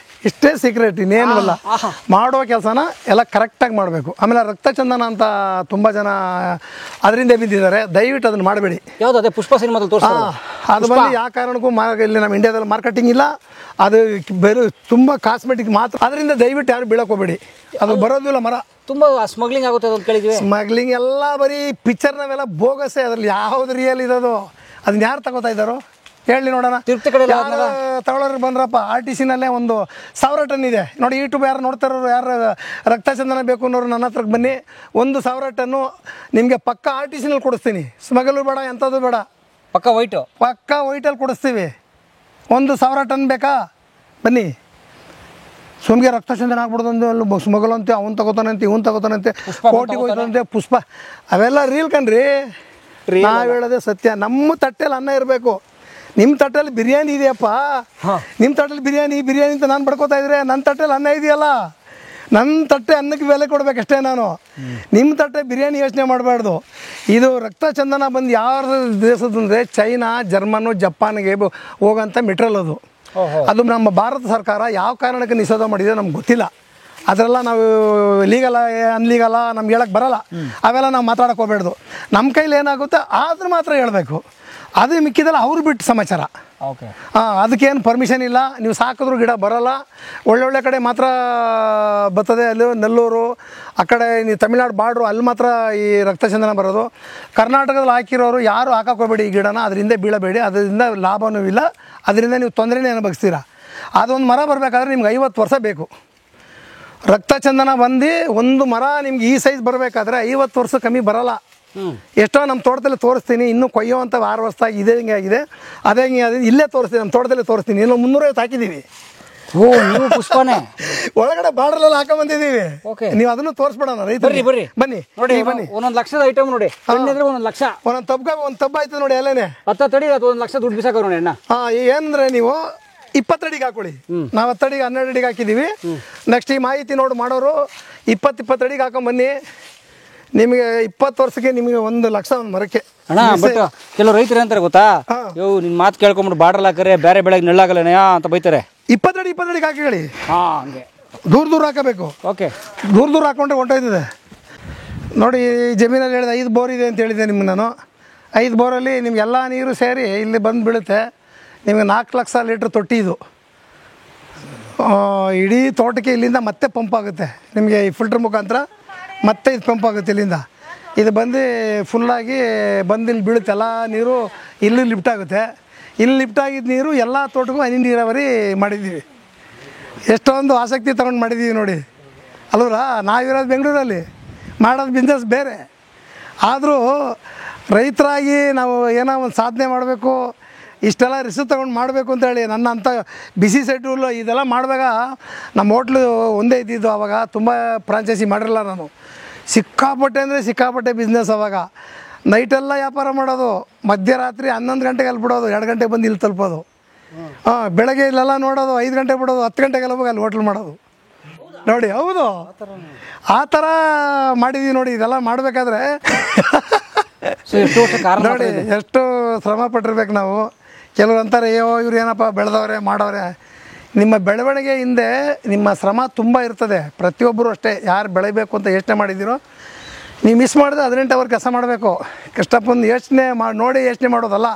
ಇಷ್ಟೇ ಸೀಕ್ರೆಟ್, ಇನ್ನೇನು ಇಲ್ಲ. ಮಾಡೋ ಕೆಲಸನ ಎಲ್ಲ ಕರೆಕ್ಟಾಗಿ ಮಾಡಬೇಕು. ಆಮೇಲೆ ರಕ್ತ ಚಂದನ ಅಂತ ತುಂಬ ಜನ ಅದರಿಂದ ಬಿದ್ದಿದ್ದಾರೆ. ದಯವಿಟ್ಟು ಅದನ್ನು ಮಾಡಬೇಡಿ. ಯಾವುದು ಅದೇ ಪುಷ್ಪ ಸಿನಿಮಾದಲ್ಲಿ ತೋರಿಸ್ತಾರೆ ಅದು ಬಂದು ಯಾವ ಕಾರಣಕ್ಕೂ ಇಲ್ಲಿ ನಮ್ಮ ಇಂಡಿಯಾದಲ್ಲಿ ಮಾರ್ಕೆಟಿಂಗ್ ಇಲ್ಲ. ಅದು ಬೇರೆ ತುಂಬ ಕಾಸ್ಮೆಟಿಕ್ ಮಾತ್ರ. ಅದರಿಂದ ದಯವಿಟ್ಟು ಯಾರು ಬೀಳಕ್ಕೆ ಹೋಗಬೇಡಿ. ಅದು ಬರೋದಿಲ್ಲ ಮರ. ತುಂಬ ಸ್ಮಗ್ಲಿಂಗ್ ಆಗುತ್ತೆ ಅಂತ ಕೇಳಿದ್ವಿ. ಸ್ಮಗ್ಲಿಂಗ್ ಎಲ್ಲ ಬರೀ ಪಿಕ್ಚರ್ ನಾವೆಲ್ಲ ಬೋಗಸೆ, ಅದ್ರಲ್ಲಿ ಯಾವ್ದು ರಿಯಲ್ ಇರೋದು ಅದನ್ನ ಯಾರು ತಗೋತಾ ಇದ್ದಾರೋ ಹೇಳಿ ನೋಡೋಣ. ತಿರುಪತಿ ಕಡೆ ತಗೊಳ್ಳೋರು ಬಂದ್ರಪ್ಪ. RTCನಲ್ಲೇ 1,000 ಟನ್ ಇದೆ ನೋಡಿ. ಯೂಟ್ಯೂಬ್ ಯಾರು ನೋಡ್ತಾರೋ, ಯಾರು ರಕ್ತ ಚಂದನ ಬೇಕು ಅನ್ನೋರು ನನ್ನ ಹತ್ರಕ್ಕೆ ಬನ್ನಿ. 1,000 ಟನ್ನು ನಿಮಗೆ ಪಕ್ಕ RTCನಲ್ಲಿ ಕೊಡಿಸ್ತೀನಿ. ಸ್ಮಗಲು ಬೇಡ, ಎಂಥದ್ದು ಬೇಡ, ಪಕ್ಕ ವೈಟಲ್ಲಿ ಕೊಡಿಸ್ತೀವಿ. 1,000 ಟನ್ ಬೇಕಾ ಬನ್ನಿ. ಸುಮ್ಗೆ ರಕ್ತ ಚಂದನ ಆಗ್ಬಿಡೋದು ಅಲ್ಲಿ ಸ್ಮಗಲಂತೆ, ಅವ್ನು ತಗೋತಾನಂತೆ, ಇವ್ನು ತಗೋತಾನಂತೆ, ಕೋಟಿಗೆ ಹೋಯ್ತಾನಂತೆ, ಪುಷ್ಪ ಅವೆಲ್ಲ ರೀಲ್ ಕಣ್ರಿ. ನಾವು ಹೇಳೋದೇ ಸತ್ಯ. ನಮ್ಮ ತಟ್ಟೆಲಿ ಅನ್ನ ಇರಬೇಕು. ನಿಮ್ಮ ತಟ್ಟೆಲಿ ಬಿರಿಯಾನಿ ಇದೆಯಪ್ಪ, ನಿಮ್ಮ ತಟ್ಟೆಲಿ ಬಿರಿಯಾನಿ ಅಂತ ನಾನು ಬಡ್ಕೋತಾ ಇದ್ರೆ ನನ್ನ ತಟ್ಟೆಲಿ ಅನ್ನ ಇದೆಯಲ್ಲ, ನನ್ನ ತಟ್ಟೆ ಅನ್ನಕ್ಕೆ ಬೆಲೆ ಕೊಡ್ಬೇಕಷ್ಟೇ ನಾನು. ನಿಮ್ಮ ತಟ್ಟೆ ಬಿರಿಯಾನಿ ಯೋಚನೆ ಮಾಡಬಾರ್ದು. ಇದು ರಕ್ತ ಚಂದನ ಬಂದು ಯಾವ ದೇಶದಂದರೆ ಚೈನಾ, ಜರ್ಮನು, ಜಪಾನ್ಗೆ ಹೋಗೋಂಥ ಮೆಟ್ರಲ್ ಅದು. ಅದು ನಮ್ಮ ಭಾರತ ಸರ್ಕಾರ ಯಾವ ಕಾರಣಕ್ಕೆ ನಿಷೇಧ ಮಾಡಿದೆ ನಮ್ಗೆ ಗೊತ್ತಿಲ್ಲ. ಅದರೆಲ್ಲ ನಾವು ಲೀಗಲ್ಲ ಅನ್ಲೀಗಲ್ಲ ನಮ್ಗೆ ಹೇಳಕ್ಕೆ ಬರೋಲ್ಲ. ಅವೆಲ್ಲ ನಾವು ಮಾತಾಡೋಕೆ ಹೋಗ್ಬೇಡ್ದು. ನಮ್ಮ ಕೈಲಿ ಏನಾಗುತ್ತೆ ಆದ್ರೆ ಮಾತ್ರ ಹೇಳಬೇಕು. ಅದು ಮಿಕ್ಕಿದಲ್ಲ ಅವ್ರು ಬಿಟ್ಟು ಸಮಾಚಾರ. ಅದಕ್ಕೇನು ಪರ್ಮಿಷನ್ ಇಲ್ಲ. ನೀವು ಸಾಕಿದ್ರು ಗಿಡ ಬರೋಲ್ಲ. ಒಳ್ಳೊಳ್ಳೆ ಕಡೆ ಮಾತ್ರ ಬರ್ತದೆ. ಅಲ್ಲಿ ನೆಲ್ಲೂರು ಆ ಕಡೆ ನೀವು ತಮಿಳ್ನಾಡು ಬಾರ್ಡ್ರು ಅಲ್ಲಿ ಮಾತ್ರ ಈ ರಕ್ತಚಂದನ ಬರೋದು. ಕರ್ನಾಟಕದಲ್ಲಿ ಹಾಕಿರೋರು ಯಾರು ಹಾಕಕ್ಕೆ ಹೋಗಬೇಡಿ ಈ ಗಿಡನ. ಅದರಿಂದ ಬೀಳಬೇಡಿ. ಅದರಿಂದ ಲಾಭವೂ ಇಲ್ಲ, ಅದರಿಂದ ನೀವು ತೊಂದರೆನೇ ಅನುಭವಿಸ್ತೀರ. ಅದೊಂದು ಮರ ಬರಬೇಕಾದ್ರೆ ನಿಮ್ಗೆ 50 ವರ್ಷ ಬೇಕು. ರಕ್ತಚಂದನ ಬಂದು ಒಂದು ಮರ ನಿಮ್ಗೆ ಈ ಸೈಜ್ ಬರಬೇಕಾದ್ರೆ 50 ವರ್ಷ ಕಮ್ಮಿ ಬರೋಲ್ಲ. ಎಷ್ಟೋ ನಮ್ಮ ತೋಟದಲ್ಲಿ ತೋರಿಸ್ತೀನಿ. ಇನ್ನೂ ಕೊಯ್ಯೋವಂಥ 6 ವರ್ಷ ಇದೇ ಹಿಂಗೆ ಆಗಿದೆ, ಅದೇ ಹಿಂಗೆ ಆಗಿದೆ. ಇಲ್ಲೇ ತೋರಿಸ್ತೀನಿ, ನಮ್ಮ ತೋಟದಲ್ಲಿ ತೋರಿಸ್ತೀನಿ. ಇನ್ನು 350 ಹಾಕಿದ್ದೀವಿ. ನೀವು ಪುಷ್ಪನೇ ಒಳಗಡೆ ಬಾರ್ಡ್ರಲ್ಲೆಲ್ಲ ಹಾಕೊಂಬಂದಿದ್ದೀವಿ. ನೀವು ಅದನ್ನು ತೋರಿಸ್ಬಿಡೋಣ ರೈತರಿಗೆ. ಬನ್ನಿ ನೋಡಿ, ಒಂದೊಂದು ಲಕ್ಷದ ಐಟಮ್ ನೋಡಿ. 1 ಲಕ್ಷ ಒಂದು ತಬ್ಬ ಆಯ್ತು ನೋಡಿ. ಅಲ್ಲೇನೆ 10 ಅಡಿ 1 ಲಕ್ಷ ದುಡ್ಡು ಬಿಸಾಕ ನೋಡಿ ಅಣ್ಣ. ಏನಂದ್ರೆ ನೀವು 20 ಅಡಿಗೆ ಹಾಕೊಳ್ಳಿ. ನಾವು 10 ಅಡಿಗೆ 12 ಅಡಿಗೆ ಹಾಕಿದ್ದೀವಿ. ನೆಕ್ಸ್ಟ್ ಈ ಮಾಹಿತಿ ನೋಡಿ ಮಾಡೋರು 20 ಅಡಿಗೆ ಹಾಕೊಂಬನ್ನಿ. ನಿಮಗೆ 20 ವರ್ಷಕ್ಕೆ ನಿಮಗೆ 1 ಲಕ್ಷ ಒಂದು ಮರಕ್ಕೆ. ಅಣ್ಣ ಬಟ್ ಕೆಲವು ರೈತರು ಅಂತಾರೆ ಗೊತ್ತಾ, ನಿನ್ನ ಮಾತು ಕೇಳ್ಕೊಂಬಿಟ್ಟು ಬಾರ್ಡರ್ ಹಾಕರೆ ಬೇರೆ ಬೆಳೆಗೆ ನೆಳ್ಳಾಗಲ್ಲ ಅಂತ ಬೈತಾರೆ. 20 ಅಡಿಗೆ ಹಾಕಿ ಹೇಳಿ. ಹಂಗೆ ದೂರ ಹಾಕಬೇಕು. ದೂರ ಹಾಕೊಂಡ್ರೆ ಹೊಂಟೋಯ್ತದೆ ನೋಡಿ. ಜಮೀನಲ್ಲಿ ಹೇಳಿದೆ 5 ಬೋರ್ ಇದೆ ಅಂತ ಹೇಳಿದೆ ನಿಮ್ಗೆ ನಾನು. 5 ಬೋರಲ್ಲಿ ನಿಮ್ಗೆ ಎಲ್ಲ ನೀರು ಸೇರಿ ಇಲ್ಲಿ ಬಂದು ಬೀಳುತ್ತೆ. ನಿಮಗೆ 4 ಲಕ್ಷ ಲೀಟ್ರ್ ತೊಟ್ಟಿ ಇದು. ಇಡೀ ತೋಟಕ್ಕೆ ಇಲ್ಲಿಂದ ಮತ್ತೆ ಪಂಪ್ ಆಗುತ್ತೆ ನಿಮಗೆ. ಈ ಫಿಲ್ಟ್ರ್ ಮುಖಾಂತರ ಮತ್ತೆ ಇದು ಪಂಪ್ ಆಗುತ್ತೆ ಇಲ್ಲಿಂದ. ಇದು ಬಂದು ಫುಲ್ಲಾಗಿ ಬಂದು ಇಲ್ಲಿ ಬೀಳುತ್ತೆ. ಎಲ್ಲ ನೀರು ಇಲ್ಲಿ ಲಿಫ್ಟ್ ಆಗುತ್ತೆ. ಇಲ್ಲಿ ಲಿಫ್ಟ್ ಆಗಿದ್ದ ನೀರು ಎಲ್ಲ ತೋಟಕ್ಕೂ ಹನಿ ನೀರಾವರಿ ಮಾಡಿದ್ದೀವಿ. ಎಷ್ಟೊಂದು ಆಸಕ್ತಿ ತೊಗೊಂಡು ಮಾಡಿದ್ದೀವಿ ನೋಡಿ ಅಲ್ವರ. ನಾವಿರೋದು ಬೆಂಗಳೂರಲ್ಲಿ, ಮಾಡೋದು ಬಿಸ್ನೆಸ್ ಬೇರೆ. ಆದರೂ ರೈತರಾಗಿ ನಾವು ಏನೋ ಒಂದು ಸಾಧನೆ ಮಾಡಬೇಕು, ಇಷ್ಟೆಲ್ಲ ರಿಸ್ಕ್ ತೊಗೊಂಡು ಮಾಡಬೇಕು ಅಂತೇಳಿ ನನ್ನ ಅಂಥ ಬಿಸಿ ಶೆಡ್ಯೂಲು ಇದೆಲ್ಲ ಮಾಡುವಾಗ ನಮ್ಮ ಹೋಟ್ಲು ಒಂದೇ ಇದ್ದಿದ್ದು. ಆವಾಗ ತುಂಬ ಫ್ರಾಂಚೈಸಿ ಮಾಡಿರಲ್ಲ ನಾನು. ಸಿಕ್ಕಾಪಟ್ಟೆ ಅಂದರೆ ಸಿಕ್ಕಾಪಟ್ಟೆ ಬಿಸ್ನೆಸ್. ಅವಾಗ ನೈಟೆಲ್ಲ ವ್ಯಾಪಾರ ಮಾಡೋದು. ಮಧ್ಯರಾತ್ರಿ 11 ಗಂಟೆಗೆ ಅಲ್ಲಿ ಬಿಡೋದು, 2 ಗಂಟೆಗೆ ಬಂದು ಇಲ್ಲಿ ತಲುಪೋದು. ಬೆಳಗ್ಗೆ ಇಲ್ಲೆಲ್ಲ ನೋಡೋದು, 5 ಗಂಟೆಗೆ ಬಿಡೋದು, 10 ಗಂಟೆಗೆಲ್ಲ ಹೋಗಿ ಅಲ್ಲಿ ಹೋಟ್ಲ್ ಮಾಡೋದು ನೋಡಿ. ಹೌದು, ಆ ಥರ ಮಾಡಿದ್ದೀವಿ ನೋಡಿ. ಇದೆಲ್ಲ ಮಾಡಬೇಕಾದ್ರೆ ನೋಡಿ ಎಷ್ಟು ಶ್ರಮ ಪಟ್ಟಿರ್ಬೇಕು ನಾವು. ಕೆಲವ್ರು ಅಂತಾರೆ ಇವ್ರು ಏನಪ್ಪ ಬೆಳೆದವ್ರೆ ಮಾಡೋರೆ. ನಿಮ್ಮ ಬೆಳವಣಿಗೆ ಹಿಂದೆ ನಿಮ್ಮ ಶ್ರಮ ತುಂಬ ಇರ್ತದೆ. ಪ್ರತಿಯೊಬ್ಬರು ಅಷ್ಟೇ. ಯಾರು ಬೆಳಿಬೇಕು ಅಂತ ಯೋಚನೆ ಮಾಡಿದ್ದೀರೋ ನೀವು ಮಿಸ್ ಮಾಡಿದ್ರೆ 18 ಅವರ್ ಕೆಲಸ ಮಾಡಬೇಕು. ಕಷ್ಟಪಂದು ಯೋಚನೆ ನೋಡಿ ಯೋಚನೆ ಮಾಡೋದಲ್ಲ.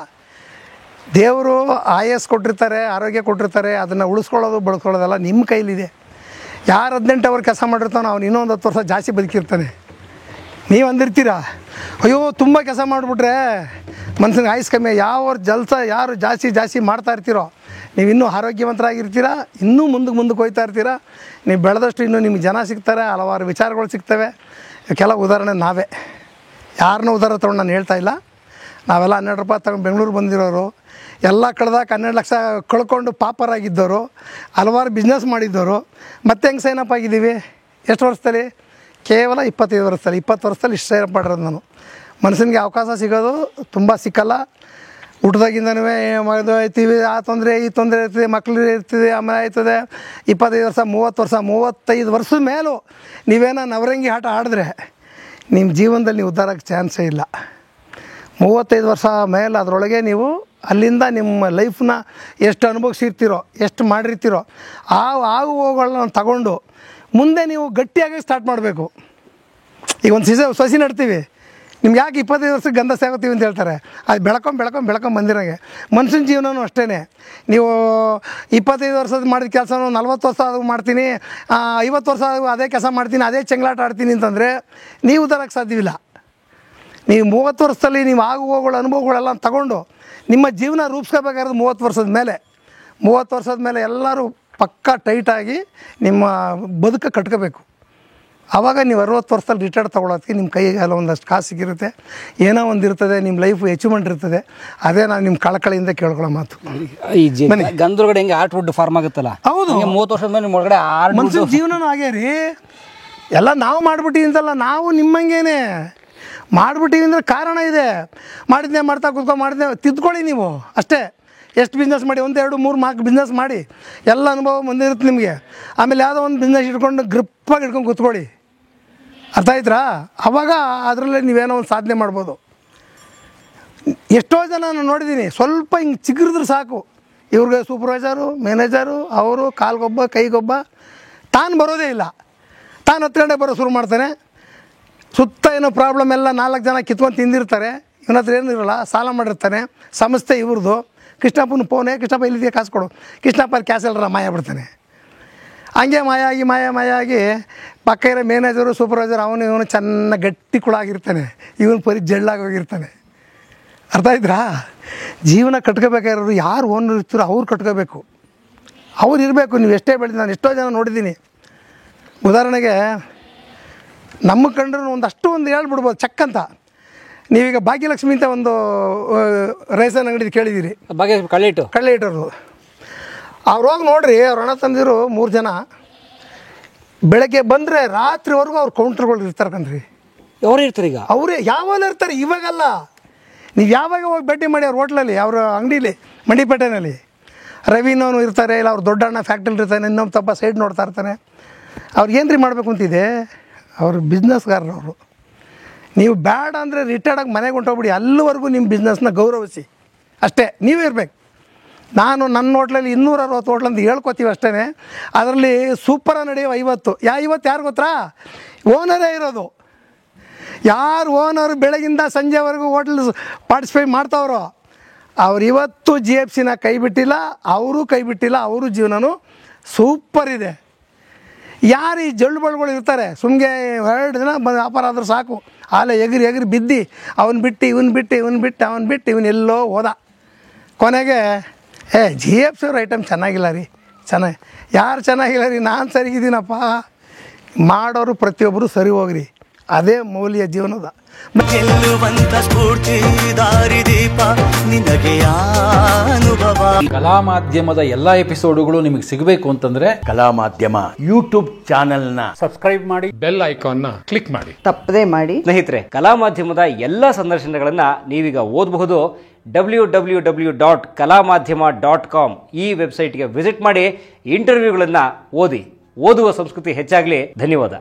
ದೇವರು ಆಯಸ್ ಕೊಟ್ಟಿರ್ತಾರೆ, ಆರೋಗ್ಯ ಕೊಟ್ಟಿರ್ತಾರೆ. ಅದನ್ನು ಉಳಿಸ್ಕೊಳ್ಳೋದು ಬಳಸ್ಕೊಳ್ಳೋದಲ್ಲ ನಿಮ್ಮ ಕೈಲಿದೆ. ಯಾರು 18 ಅವರ್ ಕೆಲಸ ಮಾಡಿರ್ತಾನೋ ಅವ್ನು ಇನ್ನೊಂದು 10 ವರ್ಷ ಜಾಸ್ತಿ ಬದುಕಿರ್ತಾನೆ. ನೀವು ಅಂದಿರ್ತೀರ ಅಯ್ಯೋ ತುಂಬ ಕೆಲಸ ಮಾಡಿಬಿಟ್ರೆ ಮನುಷ್ಯನಿಗೆ ಆಯುಸ್ ಕಮ್ಮಿ. ಯಾವ ಯಾರು ಜಾಸ್ತಿ ಮಾಡ್ತಾ ಇರ್ತೀರೋ ನೀವು ಇನ್ನೂ ಆರೋಗ್ಯವಂತರಾಗಿರ್ತೀರ. ಇನ್ನೂ ಮುಂದಕ್ಕೆ ಹೋಗ್ತಾ ಇರ್ತೀರ. ನೀವು ಬೆಳೆದಷ್ಟು ಇನ್ನೂ ನಿಮ್ಗೆ ಜನ ಸಿಗ್ತಾರೆ, ಹಲವಾರು ವಿಚಾರಗಳು ಸಿಗ್ತವೆ. ಕೆಲವು ಉದಾಹರಣೆ ನಾವೇ. ಯಾರನ್ನೂ ಉದಾಹರಣೆ ತೊಗೊಂಡು ನಾನು ಹೇಳ್ತಾ ಇಲ್ಲ. ನಾವೆಲ್ಲ 12 ರೂಪಾಯಿ ತಗೊಂಡು ಬೆಂಗಳೂರು ಬಂದಿರೋರು, ಎಲ್ಲ ಕಳೆದಾಗ 12 ಲಕ್ಷ ಕಳ್ಕೊಂಡು ಪಾಪರಾಗಿದ್ದವರು, ಹಲವಾರು ಬಿಸ್ನೆಸ್ ಮಾಡಿದ್ದವರು. ಮತ್ತೆ ಹೆಂಗೆ ಸೈನಪ್ ಆಗಿದ್ದೀವಿ? ಎಷ್ಟು ವರ್ಷದಲ್ಲಿ? ಕೇವಲ 25 ವರ್ಷದಲ್ಲಿ. 20 ವರ್ಷದಲ್ಲಿ ಇಷ್ಟು ಸೈನಪ್ ಮಾಡಿರೋದು ನಾನು. ಮನುಷ್ಯನಿಗೆ ಅವಕಾಶ ಸಿಗೋದು ತುಂಬ ಸಿಕ್ಕಲ್ಲ. ಹುಟ್ಟಿದಾಗಿಂದನೂ ಮದುವೆ ಆಯ್ತೀವಿ, ಆ ತೊಂದರೆ ಈ ತೊಂದರೆ ಇರ್ತದೆ, ಮಕ್ಕಳು ಇರ್ತದೆ, ಆಮೇಲೆ ಆಯ್ತದೆ. 25 ವರ್ಷ 30 ವರ್ಷ 35 ವರ್ಷದ ಮೇಲೂ ನೀವೇನೋ ನವರಂಗಿ ಆಟ ಆಡಿದ್ರೆ ನಿಮ್ಮ ಜೀವನದಲ್ಲಿ ನೀವು ಉದ್ಧಾರಕ್ಕೆ ಚಾನ್ಸೇ ಇಲ್ಲ. 35 ವರ್ಷ ಮೇಲೆ ಅದರೊಳಗೆ ನೀವು ಅಲ್ಲಿಂದ ನಿಮ್ಮ ಲೈಫನ್ನ ಎಷ್ಟು ಅನುಭವಿಸಿರ್ತೀರೋ, ಎಷ್ಟು ಮಾಡಿರ್ತೀರೋ ಆಗು ಹೋಗುಗಳನ್ನ ತಗೊಂಡು ಮುಂದೆ ನೀವು ಗಟ್ಟಿಯಾಗಿ ಸ್ಟಾರ್ಟ್ ಮಾಡಬೇಕು. ಈಗ ಒಂದು ಸಸಿ ನಡ್ತೀವಿ. ನಿಮ್ಗೆ ಯಾಕೆ 25 ವರ್ಷಕ್ಕೆ ಗಂಧ ಸೇವತ್ತೀವಿ ಅಂತ ಹೇಳ್ತಾರೆ, ಅದು ಬೆಳ್ಕೊಂಡ್ ಬಂದಿರೋಂಗೆ ಮನುಷ್ಯನ ಜೀವನವೂ ಅಷ್ಟೇ. ನೀವು 25 ವರ್ಷದ ಮಾಡಿದ ಕೆಲಸನೂ 40 ವರ್ಷ ಆದರೂ ಮಾಡ್ತೀನಿ, 50 ವರ್ಷ ಆದರೂ ಅದೇ ಕೆಲಸ ಮಾಡ್ತೀನಿ, ಅದೇ ಚೆಂಗ್ಲಾಟ ಆಡ್ತೀನಿ ಅಂತಂದರೆ ನೀವು ತರಕ್ಕೆ ಸಾಧ್ಯವಿಲ್ಲ. ನೀವು 30 ವರ್ಷದಲ್ಲಿ ನೀವು ಆಗುವವುಗಳ ಅನುಭವಗಳೆಲ್ಲ ತಗೊಂಡು ನಿಮ್ಮ ಜೀವನ ರೂಪಿಸ್ಕೋಬೇಕಾದ್ರೆ 30 ವರ್ಷದ ಮೇಲೆ ಎಲ್ಲರೂ ಪಕ್ಕಾ ಟೈಟಾಗಿ ನಿಮ್ಮ ಬದುಕು ಕಟ್ಕೋಬೇಕು. ಆವಾಗ ನೀವು 60 ವರ್ಷದಲ್ಲಿ ರಿಟೈರ್ಡ್ ತೊಗೊಳೋದಕ್ಕೆ ನಿಮ್ಮ ಕೈಗೆ ಒಂದಷ್ಟು ಕಾಸು ಸಿಗಿರುತ್ತೆ, ಏನೋ ಒಂದು ಇರ್ತದೆ, ನಿಮ್ಮ ಲೈಫ್ ಅಚೀವ್ಮೆಂಟ್ ಇರ್ತದೆ. ಅದೇ ನಾನು ನಿಮ್ಮ ಕಳಕಳಿಯಿಂದ ಕೇಳ್ಕೊಳ್ಳೋ ಮಾತು. ಈ ಗಂಧದೊಳಗಡೆ ಹೆಂಗೆ ಆರ್ಟ್ವುಡ್ ಫಾರ್ಮ್ ಆಗುತ್ತಲ್ಲ, ಹೌದು 30 ವರ್ಷದ ಮೇಲೆ ನಿಮ್ಮ ಒಳಗಡೆ ಮನುಷ್ಯನ ಜೀವನನೂ ಹಾಗೇ ರೀ. ಎಲ್ಲ ನಾವು ಮಾಡ್ಬಿಟ್ಟಿವಿ ಅಂತಲ್ಲ, ನಾವು ನಿಮ್ಮಂಗೇನೆ ಮಾಡಿಬಿಟ್ಟಿವಿ ಅಂದರೆ ಕಾರಣ ಇದೆ. ಮಾಡಿದ್ನೇ ಮಾಡ್ತಾ ಮಾಡಿದ್ನೇ ತಿದ್ಕೊಳ್ಳಿ ನೀವು ಅಷ್ಟೇ. ಎಷ್ಟು ಬಿಸ್ನೆಸ್ ಮಾಡಿ 1, 2, 3, 4 ಬಿಸ್ನೆಸ್ ಮಾಡಿ ಎಲ್ಲ ಅನುಭವ ಬಂದಿರುತ್ತೆ ನಿಮಗೆ. ಆಮೇಲೆ ಯಾವುದೋ ಒಂದು ಬಿಸ್ನೆಸ್ ಇಟ್ಕೊಂಡು ಗ್ರಿಪ್ಪಾಗಿ ಇಟ್ಕೊಂಡು ಕೂತ್ಕೊಳ್ಳಿ, ಅರ್ಥ ಆಯ್ತಾ? ಆವಾಗ ಅದರಲ್ಲೇ ನೀವೇನೋ ಒಂದು ಸಾಧನೆ ಮಾಡ್ಬೋದು. ಎಷ್ಟೋ ಜನ ನಾನು ನೋಡಿದ್ದೀನಿ, ಸ್ವಲ್ಪ ಹಿಂಗೆ ಚಿಗುರಿದ್ರೆ ಸಾಕು, ಇವ್ರಿಗೆ ಸೂಪರ್ವೈಸರು, ಮ್ಯಾನೇಜರು, ಅವರು ಕಾಲ್ಗೊಬ್ಬ ಕೈಗೊಬ್ಬ, ತಾನು ಬರೋದೇ ಇಲ್ಲ, ತಾನು ಹತ್ಕೊಂಡೇ ಬರೋ ಶುರು ಮಾಡ್ತಾನೆ. ಸುತ್ತ ಏನೋ ಪ್ರಾಬ್ಲಮ್ ಎಲ್ಲ 4 ಜನ ಕಿತ್ಕೊಂಡು ತಿಂದಿರ್ತಾರೆ, ಇವನ ಹತ್ರ ಏನೂ ಇರೋಲ್ಲ, ಸಾಲ ಮಾಡಿರ್ತಾನೆ, ಸಂಸ್ಥೆ ಇವ್ರದ್ದು. ಕೃಷ್ಣಪ್ಪನ ಫೋನೇ, ಕೃಷ್ಣಪ್ಪ ಇಲ್ಲಿದೆ ಕಾಸು ಕೊಡು, ಕೃಷ್ಣಪ್ಪ ಅಲ್ಲಿ ಕ್ಯಾಶ್ ಎಲ್ಲರ ಮಾಯ ಬಿಡ್ತಾನೆ. ಹಂಗೆ ಮಾಯ ಆಗಿ ಪಕ್ಕ ಇರೋ ಮ್ಯಾನೇಜರು ಸೂಪರ್ವೈಸರ್ ಇವನು ಚೆನ್ನಾಗಿ ಗಟ್ಟಿ ಕುಳಾಗಿರ್ತಾನೆ, ಇವನು ಪರಿ ಜಳ್ಳಾಗಿ ಹೋಗಿರ್ತಾನೆ. ಅರ್ಥ ಆಯ್ತಾ? ಜೀವನ ಕಟ್ಕೋಬೇಕಾಗಿರೋರು ಯಾರು ಓನರ್ ಇರ್ತಾರೋ ಅವ್ರು ಕಟ್ಕೋಬೇಕು, ಅವ್ರು ಇರಬೇಕು. ನೀವು ಎಷ್ಟೇ ಬೆಳೆದು, ನಾನು ಎಷ್ಟೋ ಜನ ನೋಡಿದ್ದೀನಿ. ಉದಾಹರಣೆಗೆ ನಮ್ಮ ಕಂಡ್ರೂ ಒಂದಷ್ಟು ಹೇಳ್ಬಿಡ್ಬೋದು ಚಕ್ಕಂತ. ನೀವೀಗ ಭಾಗ್ಯಲಕ್ಷ್ಮಿ ಅಂತ ಒಂದು ರೇಷನ್ ಅಂಗಡಿ ಕೇಳಿದ್ದೀರಿ, ಕಳ್ಳೆ ಇಟ್ಟರು. ಅವ್ರು ಹೋಗಿ ನೋಡ್ರಿ, ಅವ್ರ ಅಣ್ಣ ತಂದಿರು 3 ಜನ ಬೆಳಗ್ಗೆ ಬಂದರೆ ರಾತ್ರಿವರೆಗೂ ಅವ್ರ ಕೌಂಟ್ರ್ಗಳು ಇರ್ತಾರೆ ಕಣ್ರಿ. ಅವ್ರು ಇರ್ತಾರೆ ಈಗ, ಅವರೇ ಯಾವಾಗ ಇರ್ತಾರೆ, ಇವಾಗಲ್ಲ. ನೀವು ಯಾವಾಗ ಹೋಗಿ ಭೇಟಿ ಮಾಡಿ ಅವ್ರ ಹೋಟ್ಲಲ್ಲಿ, ಅವ್ರ ಅಂಗಡೀಲಿ, ಮಂಡಿಪೇಟೆನಲ್ಲಿ ರವಿನವನು ಇರ್ತಾರೆ, ಇಲ್ಲ ಅವ್ರ ದೊಡ್ಡ ಅಣ್ಣ ಫ್ಯಾಕ್ಟ್ರಿಲಿ ಇರ್ತಾನೆ, ಇನ್ನೊಬ್ಬ ತಪ್ಪ ಸೈಡ್ ನೋಡ್ತಾ ಇರ್ತಾನೆ. ಅವ್ರು ಏನು ರೀ ಮಾಡಬೇಕು ಅಂತಿದೆ, ಅವರು ಬಿಸ್ನೆಸ್ಗಾರರು ಅವರು. ನೀವು ಬೇಡ ಅಂದರೆ ರಿಟೈರ್ಡಾಗಿ ಮನೆಗೆ ಹೊಂಟೋಗ್ಬಿಡಿ, ಅಲ್ಲಿವರೆಗೂ ನಿಮ್ಮ ಬಿಸ್ನೆಸ್ನ ಗೌರವಿಸಿ ಅಷ್ಟೇ. ನೀವೇ ಇರಬೇಕು. ನಾನು ನನ್ನ ಹೋಟ್ಲಲ್ಲಿ 260 ಹೋಟ್ಲಂತ ಹೇಳ್ಕೊತೀವಿ ಅಷ್ಟೇ. ಅದರಲ್ಲಿ ಸೂಪರಾಗಿ ನಡೆಯುವ 50 ಯಾರು ಗೊತ್ತಾ? ಓನರೇ ಇರೋದು. ಯಾರು ಓನರು ಬೆಳಗಿಂದ ಸಂಜೆವರೆಗೂ ಹೋಟ್ಲ್ ಪಾರ್ಟಿಸಿಪೇಟ್ ಮಾಡ್ತಾವ್ರೋ ಅವ್ರು ಇವತ್ತು GFCನ ಕೈ ಬಿಟ್ಟಿಲ್ಲ, ಅವರು ಕೈ ಬಿಟ್ಟಿಲ್ಲ, ಅವರು ಜೀವನನೂ ಸೂಪರ್ ಇದೆ. ಯಾರು ಈ ಜಳ್ಳು ಬಳ್ಗಳು ಇರ್ತಾರೆ, ಸುಮ್ಮನೆ 2 ದಿನ ವ್ಯಾಪಾರ ಆದರೂ ಸಾಕು, ಆಲೆ ಎಗರಿ ಬಿದ್ದು ಅವನು ಬಿಟ್ಟು ಇವನು ಎಲ್ಲೋ ಹೋದ. ಕೊನೆಗೆ GFC ಅವ್ರ ಐಟಮ್ ಚೆನ್ನಾಗಿಲ್ಲ ರೀ, ಯಾರು ಚೆನ್ನಾಗಿಲ್ಲ ರೀ, ನಾನು ಸರಿಗಿದ್ದೀನಪ್ಪ. ಮಾಡೋರು ಪ್ರತಿಯೊಬ್ಬರು ಸರಿ ಹೋಗ್ರಿ, ಅದೇ ಮೌಲ್ಯ ಜೀವನದ. ಗೆಲ್ಲುವಂತ ಸ್ಫೂರ್ತಿ ದಾರಿದೀಪ ನಿನಗೆ ಅನುಭವ. ಕಲಾ ಮಾಧ್ಯಮದ ಎಲ್ಲಾ ಎಪಿಸೋಡುಗಳು ನಿಮಗೆ ಸಿಗಬೇಕು ಅಂತಂದ್ರೆ ಕಲಾ ಮಾಧ್ಯಮ ಯೂಟ್ಯೂಬ್ ಚಾನೆಲ್ನ ಸಬ್ಸ್ಕ್ರೈಬ್ ಮಾಡಿ, ಬೆಲ್ ಐಕಾನ್ನ ಕ್ಲಿಕ್ ಮಾಡಿ, ತಪ್ಪದೇ ಮಾಡಿ. ಸ್ನೇಹಿತರೆ, ಕಲಾ ಮಾಧ್ಯಮದ ಎಲ್ಲ ಸಂದರ್ಶನಗಳನ್ನ ನೀವೀಗ ಓದಬಹುದು. www.kalamadhyama.com ಈ ವೆಬ್ಸೈಟ್ಗೆ ವಿಸಿಟ್ ಮಾಡಿ ಇಂಟರ್ವ್ಯೂಗಳನ್ನು ಓದಿ. ಓದುವ ಸಂಸ್ಕೃತಿ ಹೆಚ್ಚಾಗಲಿ. ಧನ್ಯವಾದ.